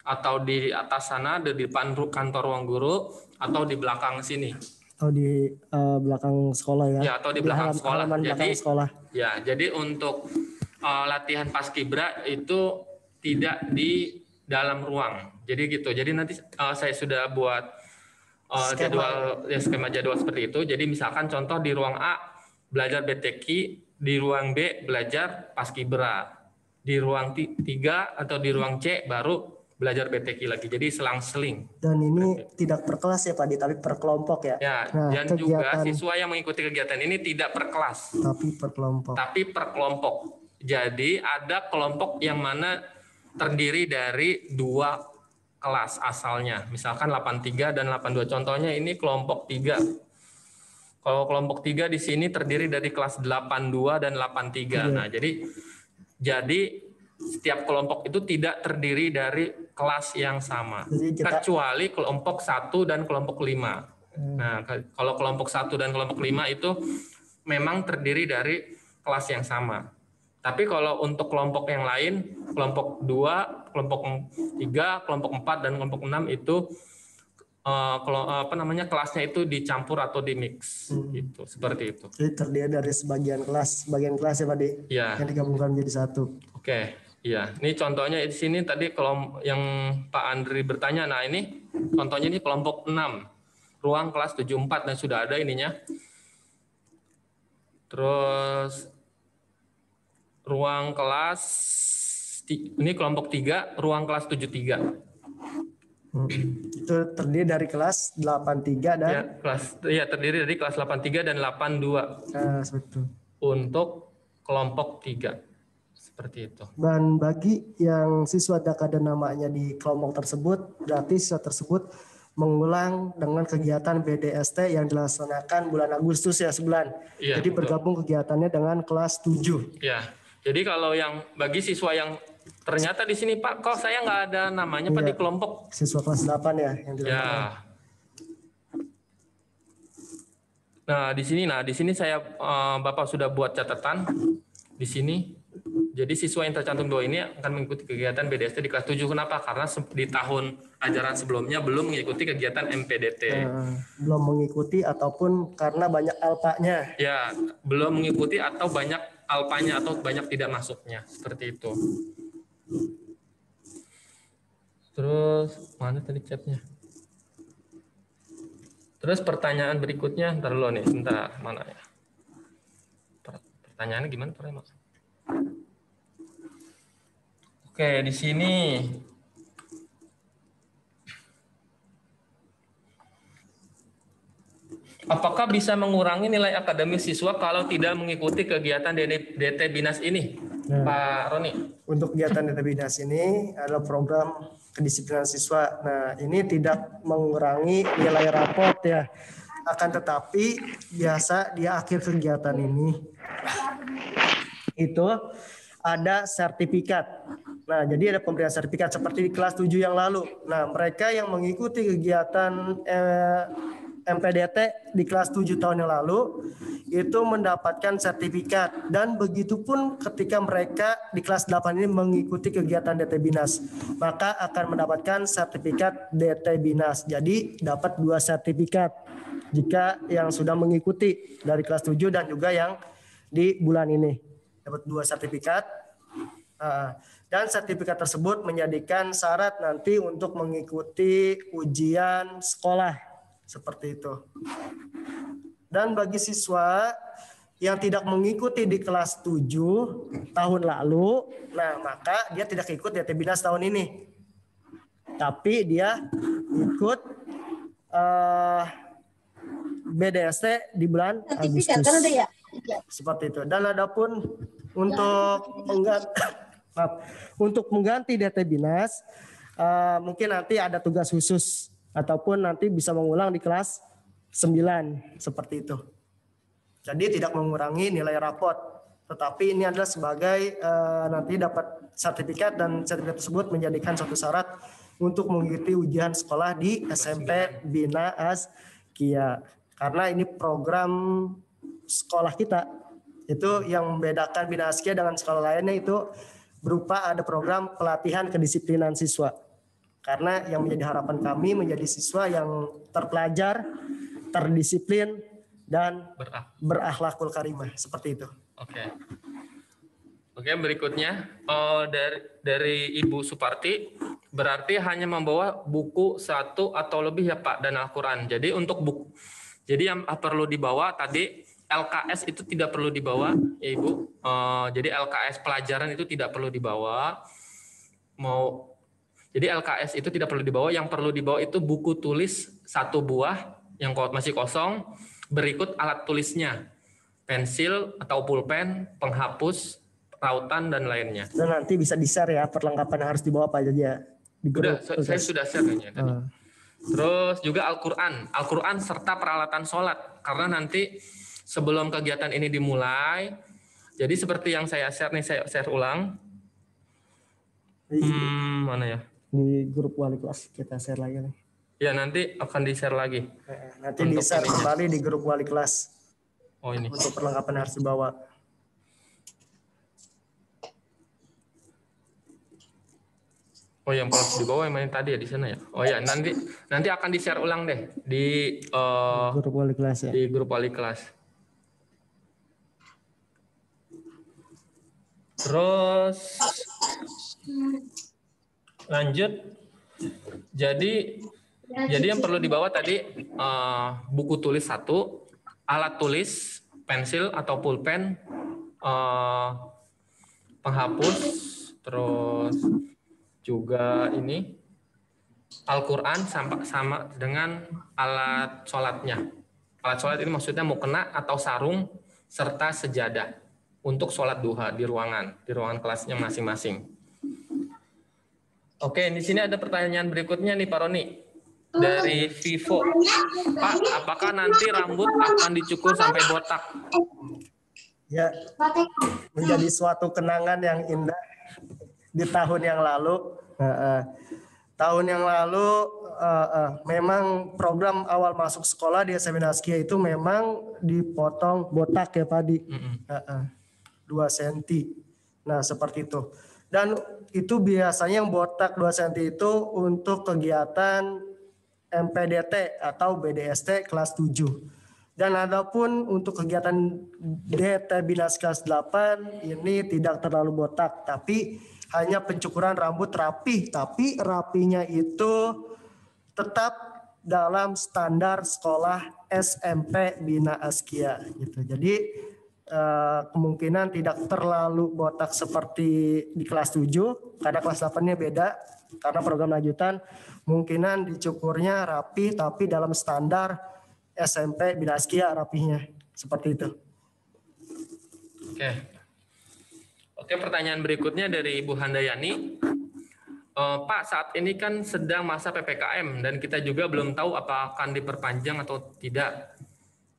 atau di atas sana, di depan kantor ruang guru, atau di belakang sini. Atau di belakang sekolah ya? Ya, atau di belakang sekolah. Belakang sekolah. Ya, jadi untuk latihan Paskibra itu tidak di dalam ruang. Jadi gitu. Jadi nanti saya sudah buat skema jadwal seperti itu. Jadi misalkan contoh di ruang A belajar BTQ, di ruang B belajar Paskibra, di ruang 3 atau di ruang C baru belajar BTQ lagi. Jadi selang-seling. Dan ini tidak per kelas ya Pak, tapi per kelompok ya? Ya, nah, dan juga siswa yang mengikuti kegiatan ini tidak per kelas. Tapi per kelompok. Tapi per kelompok. Jadi ada kelompok yang mana terdiri dari 2 kelas asalnya. Misalkan 83 dan 82. Contohnya ini kelompok 3. Kalau kelompok 3 di sini terdiri dari kelas 82 dan 83. Nah, jadi setiap kelompok itu tidak terdiri dari kelas yang sama. Kecuali kelompok 1 dan kelompok 5. Nah, kalau kelompok 1 dan kelompok 5 itu memang terdiri dari kelas yang sama. Tapi kalau untuk kelompok yang lain, kelompok 2, kelompok 3, kelompok 4 dan kelompok 6 itu kelasnya itu dicampur atau dimix gitu, seperti itu. Jadi terdiri dari sebagian kelas ya Pak Di, Ya. yang digabungkan menjadi satu. Oke, iya. Ini contohnya di sini tadi kalau yang Pak Andri bertanya, nah ini contohnya ini kelompok 6, ruang kelas 74 dan sudah ada ininya. Terus ruang kelas ini kelompok 3, ruang kelas 73. Itu terdiri dari kelas 83 dan terdiri dari kelas 83 dan 82. Betul. Untuk kelompok 3. Seperti itu. Dan bagi yang siswa tidak ada namanya di kelompok tersebut, berarti siswa tersebut mengulang dengan kegiatan BDST yang dilaksanakan bulan Agustus ya sebulan. Iya, jadi betul. Bergabung kegiatannya dengan kelas 7. Ya. Jadi kalau yang bagi siswa yang ternyata di sini Pak, kok saya nggak ada namanya Pak di kelompok siswa kelas 8 ya yang dilakukan. Ya. Nah, di sini saya Bapak sudah buat catatan di sini. Jadi siswa yang tercantum 2 ini akan mengikuti kegiatan BDST di kelas 7. Kenapa? Karena di tahun ajaran sebelumnya belum mengikuti kegiatan MPDT. Belum mengikuti ataupun karena banyak alpanya. Ya, belum mengikuti atau banyak alpanya atau banyak tidak masuknya. Seperti itu. Terus mana tadi chatnya? Terus pertanyaan berikutnya, ntar dulu nih, sebentar mana ya? Pertanyaannya gimana Pak Rema? Oke, di sini apakah bisa mengurangi nilai akademis siswa kalau tidak mengikuti kegiatan DT Binas ini, Pak Roni? Untuk kegiatan DT Binas ini adalah program kedisiplinan siswa. Nah, ini tidak mengurangi nilai rapot ya. Akan tetapi biasa di akhir kegiatan ini itu ada sertifikat. Nah, jadi ada pemberian sertifikat seperti di kelas 7 yang lalu. Nah, mereka yang mengikuti kegiatan MPDT di kelas 7 tahun yang lalu itu mendapatkan sertifikat, dan begitupun ketika mereka di kelas 8 ini mengikuti kegiatan DT Binas, maka akan mendapatkan sertifikat DT Binas. Jadi dapat 2 sertifikat jika yang sudah mengikuti dari kelas 7 dan juga yang di bulan ini dapat 2 sertifikat. Dan sertifikat tersebut menjadikan syarat nanti untuk mengikuti ujian sekolah. Seperti itu. Dan bagi siswa yang tidak mengikuti di kelas 7 tahun lalu, nah maka dia tidak ikut DT Binas tahun ini. Tapi dia ikut BDST di bulan Agustus. Seperti itu. Dan adapun untuk mengganti DT Binas, mungkin nanti ada tugas khusus ataupun nanti bisa mengulang di kelas 9 seperti itu. Jadi tidak mengurangi nilai rapot, tetapi ini adalah sebagai nanti dapat sertifikat, dan sertifikat tersebut menjadikan suatu syarat untuk mengikuti ujian sekolah di SMP Bina Askia. Karena ini program sekolah kita. Itu yang membedakan Bina Askia dengan sekolah lainnya, itu berupa ada program pelatihan kedisiplinan siswa. Karena yang menjadi harapan kami menjadi siswa yang terpelajar, terdisiplin, dan berakhlakul karimah. Seperti itu. Oke, berikutnya dari Ibu Suparti, berarti hanya membawa buku 1 atau lebih ya Pak, dan Al-Quran. Jadi untuk buku, jadi yang perlu dibawa tadi LKS itu tidak perlu dibawa ya Ibu. Jadi LKS pelajaran itu tidak perlu dibawa. Jadi LKS itu tidak perlu dibawa, yang perlu dibawa itu buku tulis 1 buah yang masih kosong, berikut alat tulisnya, pensil atau pulpen, penghapus, rautan, dan lainnya. Dan nanti bisa di-share ya perlengkapan yang harus dibawa apa aja ya. Saya sudah share kayaknya tadi. Terus juga Al-Quran serta peralatan sholat, karena nanti sebelum kegiatan ini dimulai, jadi seperti yang saya share nih, saya share ulang. Mana ya? Di grup wali kelas kita share lagi nih. Ya, nanti akan di-share lagi. Nanti Untuk di-share ininya. kembali di grup wali kelas. Oh, ini. Untuk perlengkapan harus dibawa. Oh, yang harus dibawa yang main tadi ya di sana ya. Oh ya, nanti akan di-share ulang deh di Grup wali kelas ya. di grup wali kelas. Terus lanjut. Jadi yang perlu dibawa tadi buku tulis 1, alat tulis, pensil atau pulpen, penghapus, terus juga ini Al-Quran sama dengan alat sholatnya. Alat sholat ini maksudnya mukena atau sarung serta sejadah untuk sholat duha di ruangan kelasnya masing-masing. Oke, di sini ada pertanyaan berikutnya nih Pak Roni dari Vivo. Pak, apakah nanti rambut akan dicukur sampai botak? Ya, menjadi suatu kenangan yang indah di tahun yang lalu. Tahun yang lalu memang program awal masuk sekolah di SMA Askia itu memang dipotong botak ya Pak Di. 2 cm. Nah seperti itu. Dan itu biasanya yang botak 2 cm itu untuk kegiatan MPDT atau BDST kelas 7. Dan adapun untuk kegiatan DT Binas kelas 8 ini tidak terlalu botak, tapi hanya pencukuran rambut rapi, tapi rapinya itu tetap dalam standar sekolah SMP Bina Askia gitu. Jadi kemungkinan tidak terlalu botak seperti di kelas 7 karena kelas 8-nya beda karena program lanjutan, kemungkinan dicukurnya rapi tapi dalam standar SMP Bina Askia rapinya seperti itu. Oke, pertanyaan berikutnya dari Ibu Handayani. Pak, saat ini kan sedang masa PPKM dan kita juga belum tahu apakah akan diperpanjang atau tidak.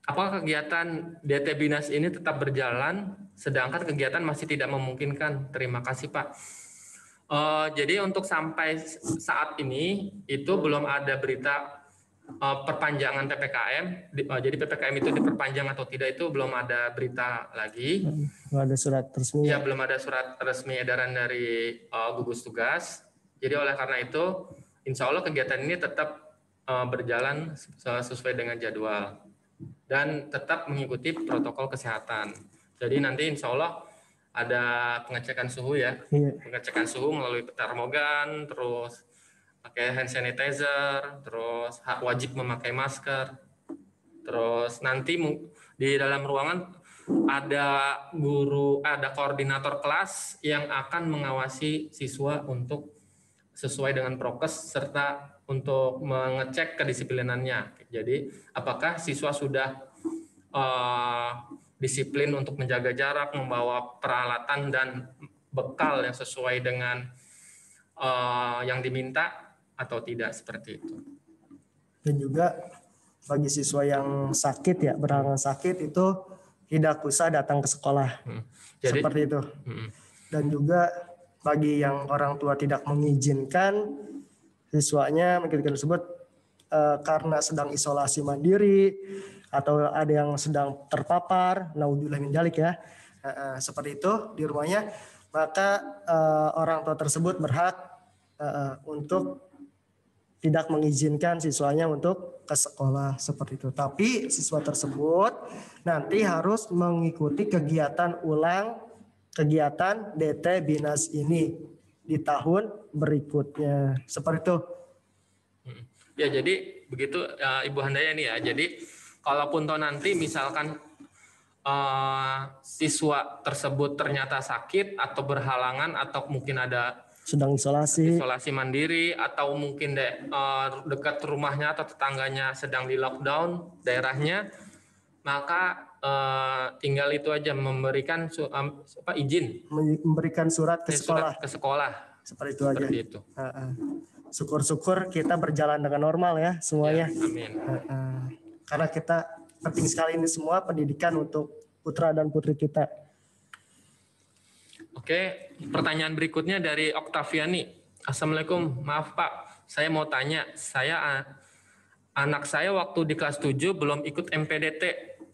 Apakah kegiatan DT Binas ini tetap berjalan sedangkan kegiatan masih tidak memungkinkan? Terima kasih Pak. Jadi untuk sampai saat ini itu belum ada berita perpanjangan PPKM. Jadi PPKM itu diperpanjang atau tidak itu belum ada berita lagi. Belum ada surat resmi. Ya, belum ada surat resmi edaran dari gugus tugas. Jadi oleh karena itu, insya Allah kegiatan ini tetap berjalan sesuai dengan jadwal dan tetap mengikuti protokol kesehatan. Jadi nanti insya Allah ada pengecekan suhu ya, pengecekan suhu melalui termogan, terus pakai hand sanitizer, terus wajib memakai masker, terus nanti di dalam ruangan ada ada koordinator kelas yang akan mengawasi siswa untuk sesuai dengan prokes serta untuk mengecek kedisiplinannya. Jadi apakah siswa sudah disiplin untuk menjaga jarak, membawa peralatan dan bekal yang sesuai dengan yang diminta atau tidak, seperti itu. Dan juga bagi siswa yang sakit ya, berhalangan sakit itu tidak usah datang ke sekolah. Jadi, seperti itu. Dan juga bagi yang orang tua tidak mengizinkan siswanya mengikuti tersebut karena sedang isolasi mandiri atau ada yang sedang terpapar, naudzubillah min dzalik ya, seperti itu di rumahnya, maka orang tua tersebut berhak untuk tidak mengizinkan siswanya untuk ke sekolah seperti itu. Tapi siswa tersebut nanti harus mengikuti kegiatan ulang kegiatan DT Binas ini di tahun berikutnya. Seperti itu. Ya, jadi begitu Ibu Handayani ya. Jadi kalaupun nanti misalkan siswa tersebut ternyata sakit atau berhalangan atau mungkin ada sedang isolasi mandiri atau mungkin dekat rumahnya atau tetangganya sedang di lockdown daerahnya, maka tinggal itu aja memberikan izin, memberikan surat ke sekolah. Seperti itu aja. Seperti itu. Syukur-syukur kita berjalan dengan normal ya semuanya. Ya, amin. Karena kita penting sekali ini semua pendidikan untuk putra dan putri kita. Oke, pertanyaan berikutnya dari Oktaviani. Assalamualaikum, maaf Pak, saya mau tanya, saya anak saya waktu di kelas 7 belum ikut MPDT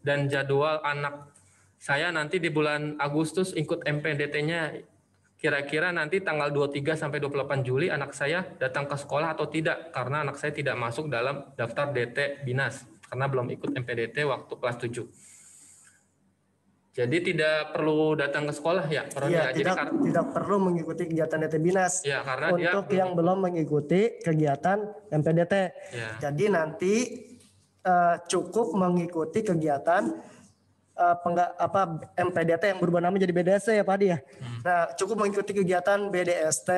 dan jadwal anak saya nanti di bulan Agustus ikut MPDT-nya. Kira-kira nanti tanggal 23 sampai 28 Juli anak saya datang ke sekolah atau tidak karena anak saya tidak masuk dalam daftar DT Binas karena belum ikut MPDT waktu kelas 7. Jadi tidak perlu datang ke sekolah ya, Pak Roni? Iya, Jadi tidak perlu mengikuti kegiatan DT Binas. Ya, karena untuk yang belum mengikuti kegiatan MPDT. Ya. Jadi nanti cukup mengikuti kegiatan MPDT yang berubah nama jadi BDST ya Pak Adi ya. Nah, cukup mengikuti kegiatan BDST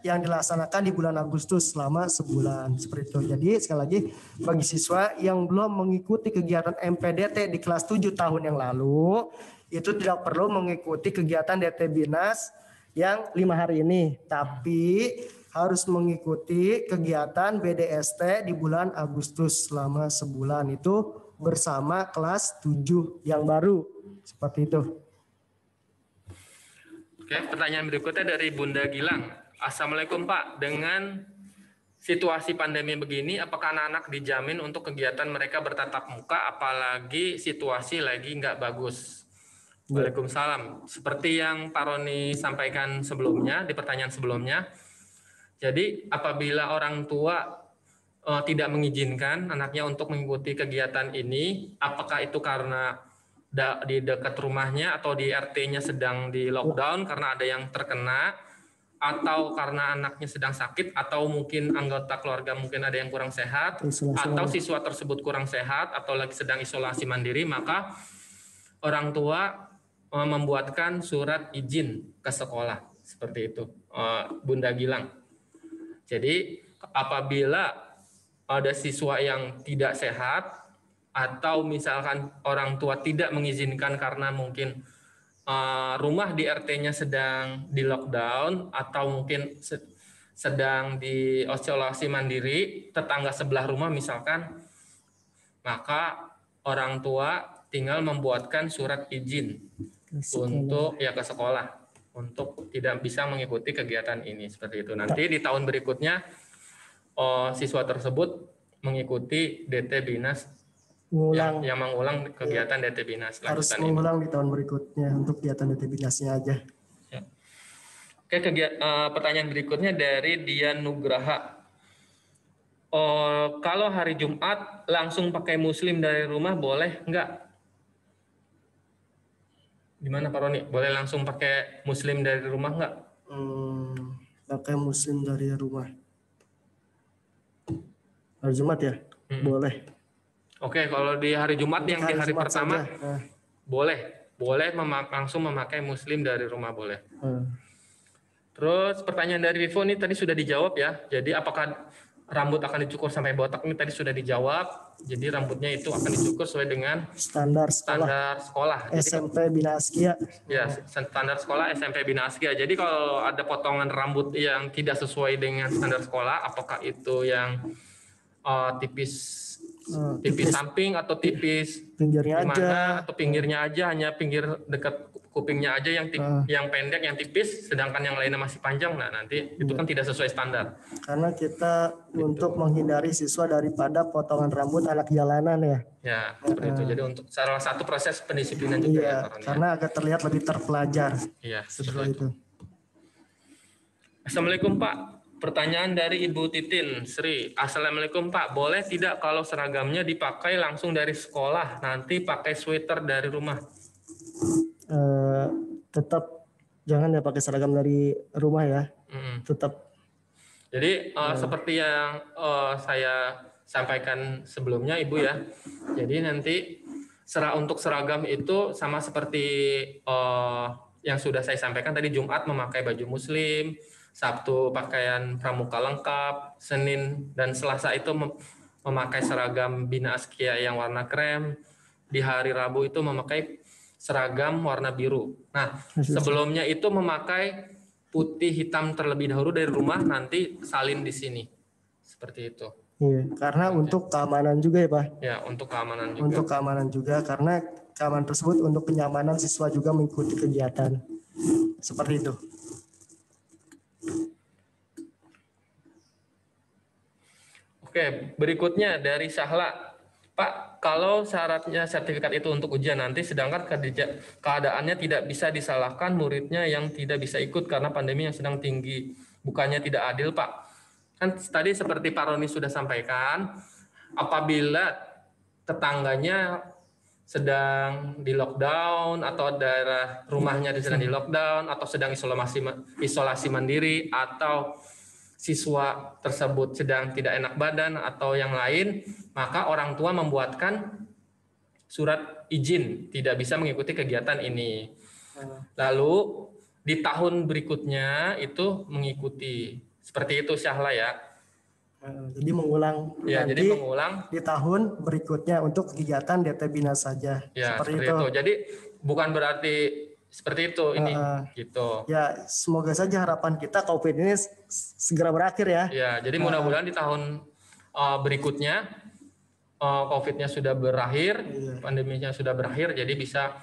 yang dilaksanakan di bulan Agustus selama sebulan seperti itu. Jadi sekali lagi bagi siswa yang belum mengikuti kegiatan MPDT di kelas 7 tahun yang lalu itu tidak perlu mengikuti kegiatan DT Binas yang 5 hari ini, tapi harus mengikuti kegiatan BDST di bulan Agustus selama sebulan itu bersama kelas 7 yang baru seperti itu. Oke, pertanyaan berikutnya dari Bunda Gilang. Assalamualaikum Pak, dengan situasi pandemi begini, apakah anak-anak dijamin untuk kegiatan mereka bertatap muka, apalagi situasi lagi nggak bagus? Waalaikumsalam. Seperti yang Pak Roni sampaikan sebelumnya, di pertanyaan sebelumnya, jadi apabila orang tua tidak mengizinkan anaknya untuk mengikuti kegiatan ini, apakah itu karena di dekat rumahnya atau di RT-nya sedang di lockdown karena ada yang terkena, atau karena anaknya sedang sakit, atau mungkin anggota keluarga mungkin ada yang kurang sehat, atau siswa tersebut kurang sehat, atau lagi sedang isolasi mandiri, maka orang tua membuatkan surat izin ke sekolah. Seperti itu, Bunda Gilang. Jadi apabila ada siswa yang tidak sehat, atau misalkan orang tua tidak mengizinkan karena mungkin rumah di RT-nya sedang di lockdown atau mungkin sedang di isolasi mandiri, tetangga sebelah rumah misalkan, maka orang tua tinggal membuatkan surat izin untuk ke sekolah untuk tidak bisa mengikuti kegiatan ini seperti itu. Nanti di tahun berikutnya siswa tersebut mengikuti DT Binas yang mengulang kegiatan DT Binas. Harus mengulang di tahun berikutnya untuk kegiatan DT Binasnya aja. Ya. Oke, pertanyaan berikutnya dari Dian Nugraha. Kalau hari Jumat langsung pakai muslim dari rumah boleh nggak? Gimana Pak Roni? Boleh langsung pakai muslim dari rumah nggak? Pakai muslim dari rumah. Hari Jumat ya? Boleh. Oke, kalau di hari Jumat yang di hari Jumat pertama saja. boleh langsung memakai muslim dari rumah boleh. Terus pertanyaan dari Vivo ini tadi sudah dijawab ya. Jadi apakah rambut akan dicukur sampai botak ini tadi sudah dijawab. Jadi rambutnya itu akan dicukur sesuai dengan standar sekolah. SMP Bina Askia. Ya, standar sekolah SMP Bina Askia. Jadi kalau ada potongan rambut yang tidak sesuai dengan standar sekolah, apakah itu yang tipis samping atau tipis pinggirnya aja, atau pinggirnya aja, hanya pinggir dekat kupingnya aja yang pendek, yang tipis, sedangkan yang lainnya masih panjang. Nah, nanti itu kan tidak sesuai standar. Karena kita untuk menghindari siswa daripada potongan rambut anak jalanan ya. Ya, seperti itu. Jadi untuk salah satu proses pendisiplinan juga ya, karena agak terlihat lebih terpelajar. Iya, seperti itu. Assalamualaikum Pak. Pertanyaan dari Ibu Titin Sri. Assalamualaikum Pak, boleh tidak kalau seragamnya dipakai langsung dari sekolah, nanti pakai sweater dari rumah? Tetap jangan ya pakai seragam dari rumah ya. Tetap. Jadi seperti yang saya sampaikan sebelumnya Ibu ya. Jadi nanti untuk seragam itu sama seperti yang sudah saya sampaikan tadi, Jumat memakai baju muslim, Sabtu pakaian pramuka lengkap, Senin dan Selasa itu memakai seragam Bina Askia yang warna krem, di hari Rabu itu memakai seragam warna biru. Nah, sebelumnya itu memakai putih hitam terlebih dahulu dari rumah, nanti salin di sini. Seperti itu. Iya, karena untuk keamanan juga ya Pak. Ya, untuk keamanan juga. Untuk keamanan juga, karena keamanan tersebut untuk kenyamanan siswa juga mengikuti kegiatan. Seperti itu. Oke, Oke, berikutnya dari Sahla. Pak, kalau syaratnya sertifikat itu untuk ujian nanti, sedangkan keadaannya tidak bisa disalahkan muridnya yang tidak bisa ikut karena pandemi yang sedang tinggi. Bukannya tidak adil, Pak? Kan tadi seperti Pak Roni sudah sampaikan, apabila tetangganya sedang di lockdown atau daerah rumahnya sedang di lockdown atau sedang isolasi mandiri atau siswa tersebut sedang tidak enak badan atau yang lain, maka orang tua membuatkan surat izin tidak bisa mengikuti kegiatan ini. Lalu di tahun berikutnya itu mengikuti. Seperti itu Syahla ya. Jadi mengulang Ya, nanti jadi mengulang di tahun berikutnya untuk kegiatan DT Binas saja. ya, seperti itu. Jadi bukan berarti seperti itu ini gitu. Ya, semoga saja harapan kita COVID ini segera berakhir ya. Ya, jadi mudah-mudahan di tahun berikutnya COVID-nya sudah berakhir, pandeminya sudah berakhir, jadi bisa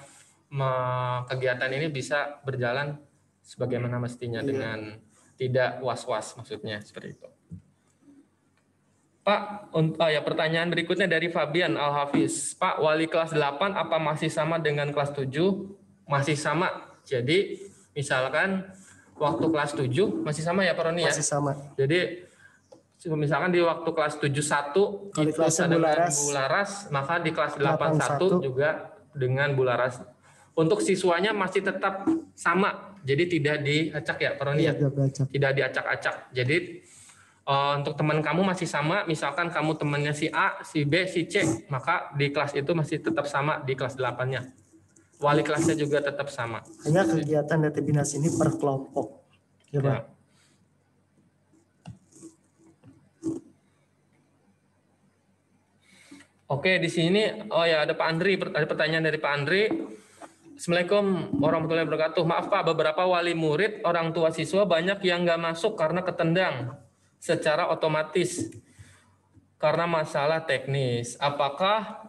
kegiatan ini bisa berjalan sebagaimana mestinya dengan tidak was-was, maksudnya seperti itu. Pak, ya pertanyaan berikutnya dari Fabian Al-Hafiz. Pak, wali kelas 8 apa masih sama dengan kelas 7? Masih sama. Jadi misalkan waktu kelas 7 masih sama ya Pak Roni ya? Masih sama. Jadi misalkan di waktu kelas 71 kalau itu dengan Bularas, maka di kelas 81 juga dengan Bularas. Untuk siswanya masih tetap sama. Jadi tidak diacak ya Pak Roni ya? Tidak diacak-acak. Jadi untuk teman kamu masih sama, misalkan kamu temannya si A, si B, si C, maka di kelas itu masih tetap sama di kelas 8-nya. Wali kelasnya juga tetap sama. Hanya kegiatan DT Binas ini per kelompok. Ya, Pak. Oke, di sini ada Pak Andri, ada pertanyaan dari Pak Andri. Assalamualaikum warahmatullahi wabarakatuh. Maaf Pak, beberapa wali murid, orang tua siswa banyak yang nggak masuk karena ketendang secara otomatis karena masalah teknis. Apakah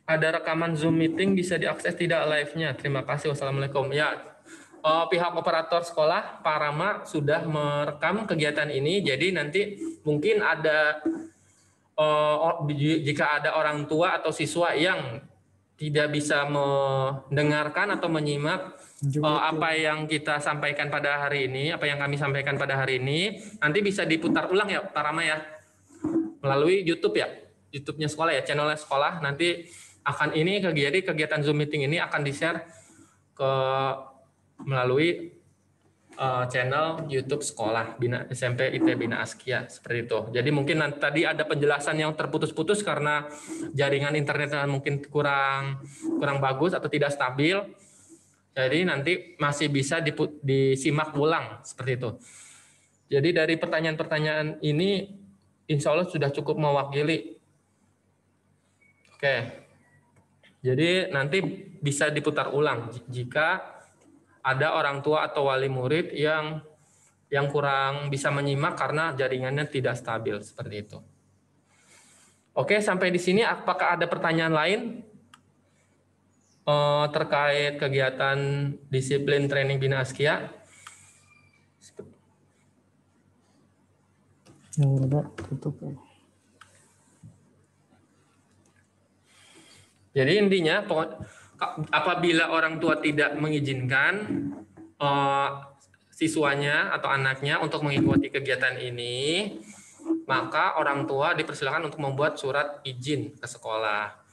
ada rekaman Zoom meeting bisa diakses tidak live-nya? Terima kasih. Wassalamualaikum. Ya, pihak operator sekolah Pak Rama sudah merekam kegiatan ini. Jadi nanti mungkin ada jika ada orang tua atau siswa yang tidak bisa mendengarkan atau menyimak apa yang kita sampaikan pada hari ini, apa yang kami sampaikan pada hari ini, nanti bisa diputar ulang ya Pak Rama ya, melalui YouTube ya, YouTube-nya sekolah ya, channelnya sekolah. Nanti akan kegiatan Zoom meeting ini akan di-share melalui channel YouTube sekolah Bina SMP IT Bina Askia, seperti itu. Jadi mungkin tadi ada penjelasan yang terputus-putus karena jaringan internet mungkin kurang bagus atau tidak stabil. Jadi nanti masih bisa disimak ulang seperti itu. Jadi dari pertanyaan-pertanyaan ini insya Allah sudah cukup mewakili. Oke. Jadi nanti bisa diputar ulang jika ada orang tua atau wali murid yang kurang bisa menyimak karena jaringannya tidak stabil seperti itu. Oke, sampai di sini apakah ada pertanyaan lain terkait kegiatan disiplin training Bina Askia? Yang ada tutup. Jadi intinya apabila orang tua tidak mengizinkan siswanya atau anaknya untuk mengikuti kegiatan ini, maka orang tua dipersilakan untuk membuat surat izin ke sekolah.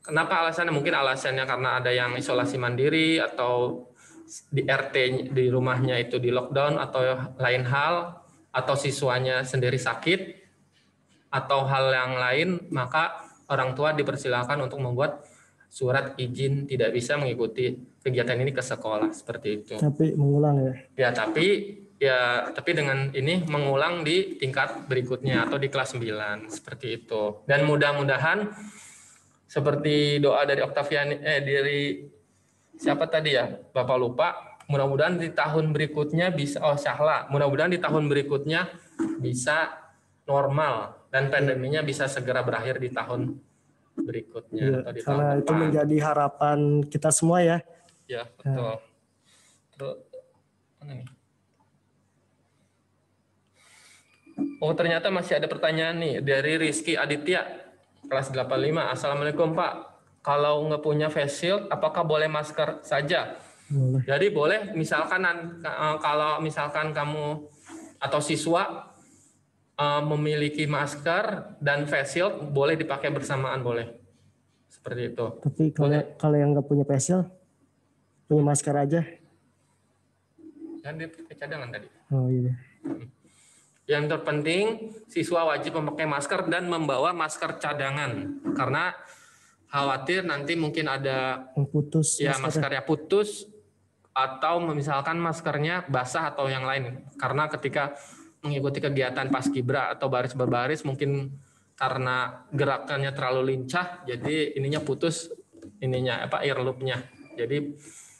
Kenapa alasannya? Mungkin alasannya karena ada yang isolasi mandiri atau di RT di rumahnya itu di lockdown atau lain hal, atau siswanya sendiri sakit atau hal yang lain, maka orang tua dipersilakan untuk membuat surat izin tidak bisa mengikuti kegiatan ini ke sekolah seperti itu. Tapi mengulang ya? Ya, tapi dengan ini mengulang di tingkat berikutnya atau di kelas 9 seperti itu. Dan mudah-mudahan seperti doa dari Oktaviani dari siapa tadi ya? Bapak lupa. Mudah-mudahan di tahun berikutnya bisa Syahla. Mudah-mudahan di tahun berikutnya bisa normal dan pandeminya bisa segera berakhir di tahun berikutnya atau di tahun karena depan. Itu menjadi harapan kita semua ya. Ya, betul. Terus mana nih? Oh, ternyata masih ada pertanyaan nih dari Rizky Aditya, kelas 85. Assalamualaikum Pak. Kalau nggak punya face shield, apakah boleh masker saja? Boleh. Jadi boleh, misalkan kalau misalkan kamu atau siswa memiliki masker dan face shield, boleh dipakai bersamaan, boleh. Seperti itu. Tapi kalau yang nggak punya face shield, punya masker aja. Kan dia pakai cadangan tadi. Oh iya. Yang terpenting, siswa wajib memakai masker dan membawa masker cadangan. Karena khawatir nanti mungkin ada Yang putus. ya maskernya putus atau misalkan maskernya basah atau yang lain. Karena ketika mengikuti kegiatan paskibra atau baris berbaris mungkin karena gerakannya terlalu lincah, jadi ininya putus ear loop-nya. Jadi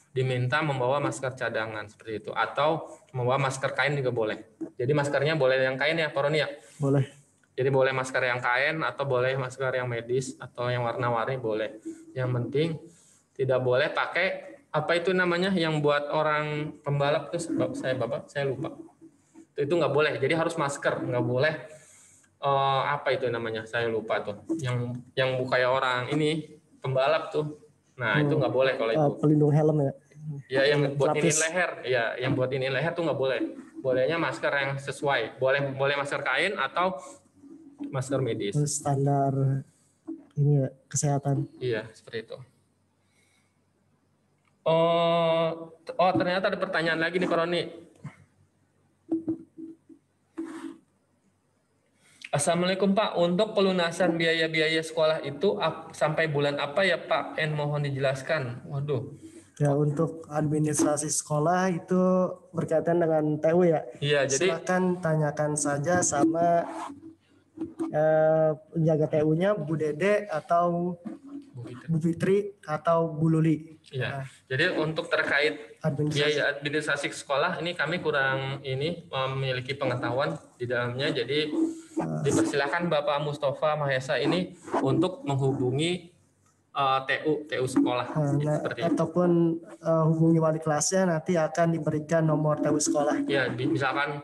diminta membawa masker cadangan seperti itu, atau membawa masker kain juga boleh. Jadi maskernya boleh yang kain ya, Pak Roni ya? Boleh. Jadi boleh masker yang kain atau boleh masker yang medis atau yang warna-warni boleh. Yang penting tidak boleh pakai apa itu namanya yang buat orang pembalap tuh saya lupa. Itu nggak boleh. Jadi harus masker, nggak boleh apa itu namanya? Saya lupa tuh. Yang kayak orang ini pembalap tuh. Nah, itu nggak boleh kalau itu. Pelindung helm ya. Ya, yang buat ini leher, ya, yang buat ini leher tuh nggak boleh. Bolehnya masker yang sesuai. Boleh masker kain atau masker medis. Standar ini ya, kesehatan. Iya, seperti itu. Oh, ternyata ada pertanyaan lagi nih, Pak Roni. Assalamualaikum Pak, untuk pelunasan biaya-biaya sekolah itu sampai bulan apa ya Pak? Mohon dijelaskan. Waduh. Ya, untuk administrasi sekolah itu berkaitan dengan TU ya. Iya, jadi silakan tanyakan saja sama penjaga TU-nya Bu Dede atau Bu Fitri atau Bu Luli. Iya. Jadi untuk terkait biaya administrasi sekolah ini kami kurang memiliki pengetahuan di dalamnya. Jadi dipersilakan Bapak Mustafa Mahesa ini untuk menghubungi TU sekolah seperti itu. Ataupun hubungi wali kelasnya, nanti akan diberikan nomor TU sekolah. Ya, misalkan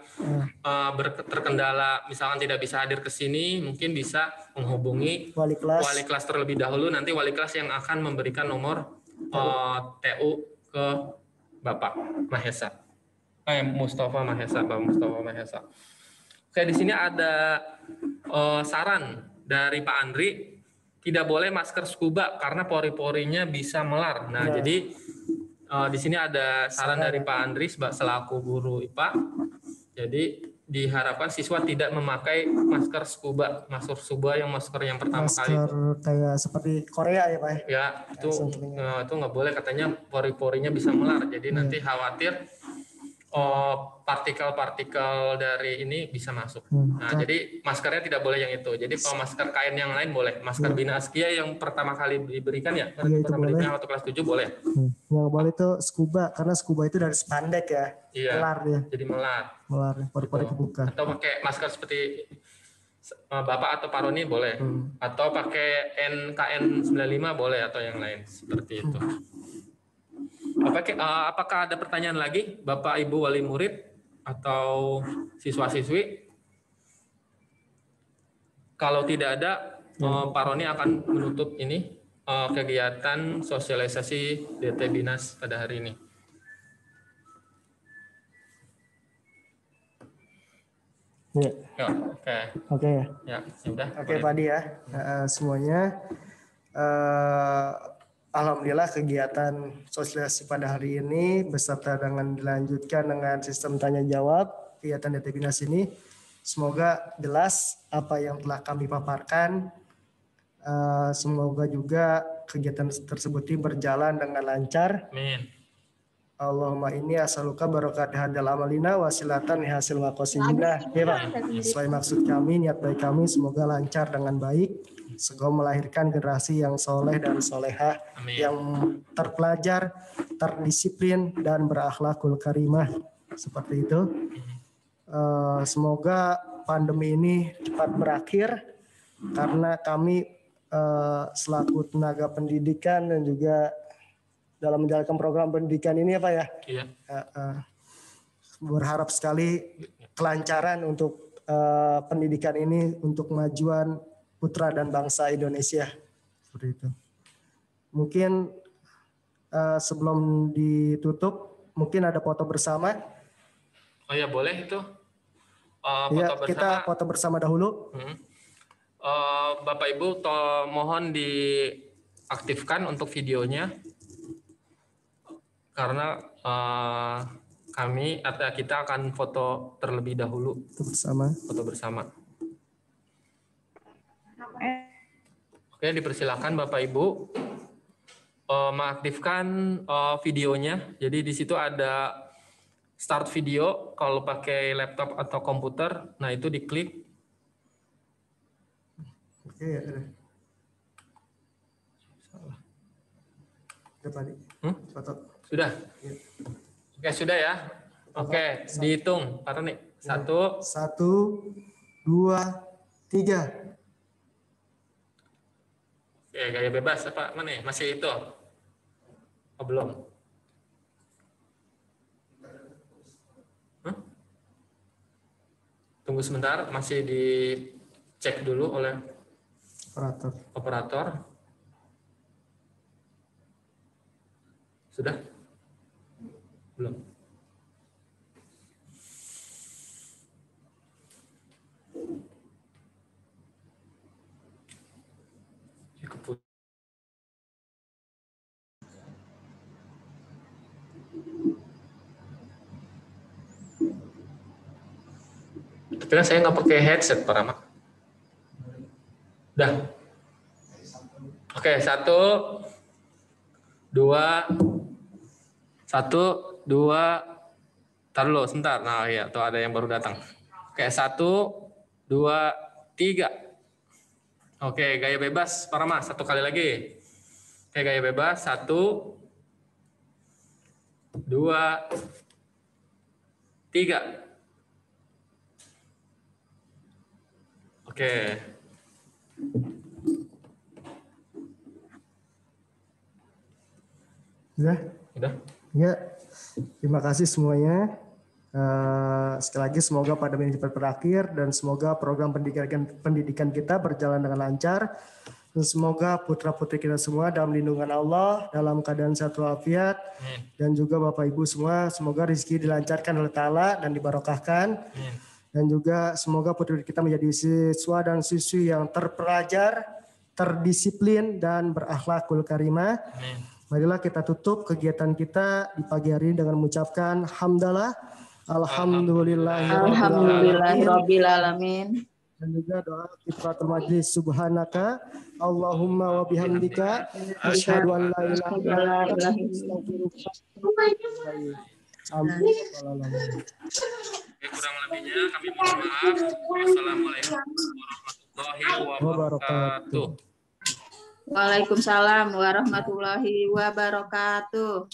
terkendala, misalkan tidak bisa hadir ke sini, mungkin bisa menghubungi wali kelas terlebih dahulu. Nanti wali kelas yang akan memberikan nomor TU ke Bapak Mahesa. Mustafa Mahesa, Bapak Mustafa Mahesa. Oke, di sini ada saran dari Pak Andri. Tidak boleh masker scuba karena pori-porinya bisa melar. Nah, jadi di sini ada saran dari Pak Andri selaku guru IPA. Jadi diharapkan siswa tidak memakai masker scuba yang masker yang pertama kali. Masker kayak seperti Korea ya Pak? Ya, itu nggak boleh, katanya pori-porinya bisa melar. Jadi nanti khawatir partikel-partikel dari ini bisa masuk. Nah, jadi maskernya tidak boleh yang itu. Jadi kalau masker kain yang lain boleh. Masker Bina Askia yang pertama kali diberikan ya, pertama diberikan waktu kelas 7 boleh. Yang boleh itu scuba, karena scuba itu dari spandek ya. Iya, melar ya. Jadi melar. Melar, pori-pori kebuka. Atau pakai masker seperti Bapak atau Pak Roni boleh. Atau pakai NKN95 boleh atau yang lain seperti itu. Apakah ada pertanyaan lagi, Bapak Ibu wali murid atau siswa-siswi? Kalau tidak ada, Pak Roni akan menutup ini kegiatan sosialisasi DT Binas pada hari ini. Ya. Oke ya. Ya, sudah. Oke Pak Adi ya. Semuanya. Alhamdulillah kegiatan sosialisasi pada hari ini beserta dengan dilanjutkan dengan sistem tanya jawab kegiatan DT Binas ini, semoga jelas apa yang telah kami paparkan. Semoga juga kegiatan tersebut berjalan dengan lancar. Amin. Allahumma inni as'aluka barakat hadal amalina wasilatan hasil maqasidina. Ya Pak, sesuai maksud kami, niat baik kami semoga lancar dengan baik. Semoga melahirkan generasi yang soleh dan soleha, yang terpelajar, terdisiplin, dan berakhlakul karimah. Seperti itu. Semoga pandemi ini cepat berakhir, karena kami selaku tenaga pendidikan dan juga dalam menjalankan program pendidikan ini ya Pak ya. Iya. Berharap sekali kelancaran untuk pendidikan ini untuk kemajuan putra dan bangsa Indonesia. Seperti itu. Mungkin sebelum ditutup, mungkin ada foto bersama. Oh ya, boleh itu. Foto Ya, bersama. kita foto bersama dahulu. Bapak Ibu, mohon diaktifkan untuk videonya. Karena kami atau kita akan foto terlebih dahulu. Foto bersama. Oke, dipersilakan Bapak Ibu mengaktifkan videonya. Jadi di situ ada start video kalau pakai laptop atau komputer. Nah, itu diklik. Oke, ya. Salah. Foto. Sudah. Ya. Oke, sudah ya. Oke, dihitung. Pak Roni. 1, 1, 2, 3. Oke, gaya bebas apa? Mana? Masih itu? Oh, belum. Tunggu sebentar, masih dicek dulu oleh operator. Sudah? Belum. Tapi kan saya nggak pakai headset, Pak Rama. Udah. Oke, 1, 2, 1, 2. Tar dulu, sebentar. Nah, ya, tuh ada yang baru datang. Oke, 1, 2, 3. Oke, gaya bebas, Pak Rama. 1 kali lagi. Oke, gaya bebas. 1, 2, 3. Oke. Udah? Ya. Terima kasih semuanya. Sekali lagi semoga pandemi ini cepat berakhir dan semoga program pendidikan kita berjalan dengan lancar. Dan semoga putra-putri kita semua dalam lindungan Allah, dalam keadaan sehat walafiat. Dan juga Bapak Ibu semua, semoga rezeki dilancarkan oleh Ta'ala dan dibarokahkan. Dan juga semoga putri kita menjadi siswa dan siswi yang terpelajar, terdisiplin, dan berakhlakul karimah. Marilah kita tutup kegiatan kita di pagi hari ini dengan mengucapkan hamdalah, Alhamdulillahirabbil alamin. Dan juga doa kifaratul majlis subhanaka Allahumma wa bihamdika asyhadu an la ilaha illa anta astaghfiruka wa atubu ilaik. Amin. Kurang lebihnya kami mohon maaf. Wassalamualaikum warahmatullahi wabarakatuh. Waalaikumsalam warahmatullahi wabarakatuh.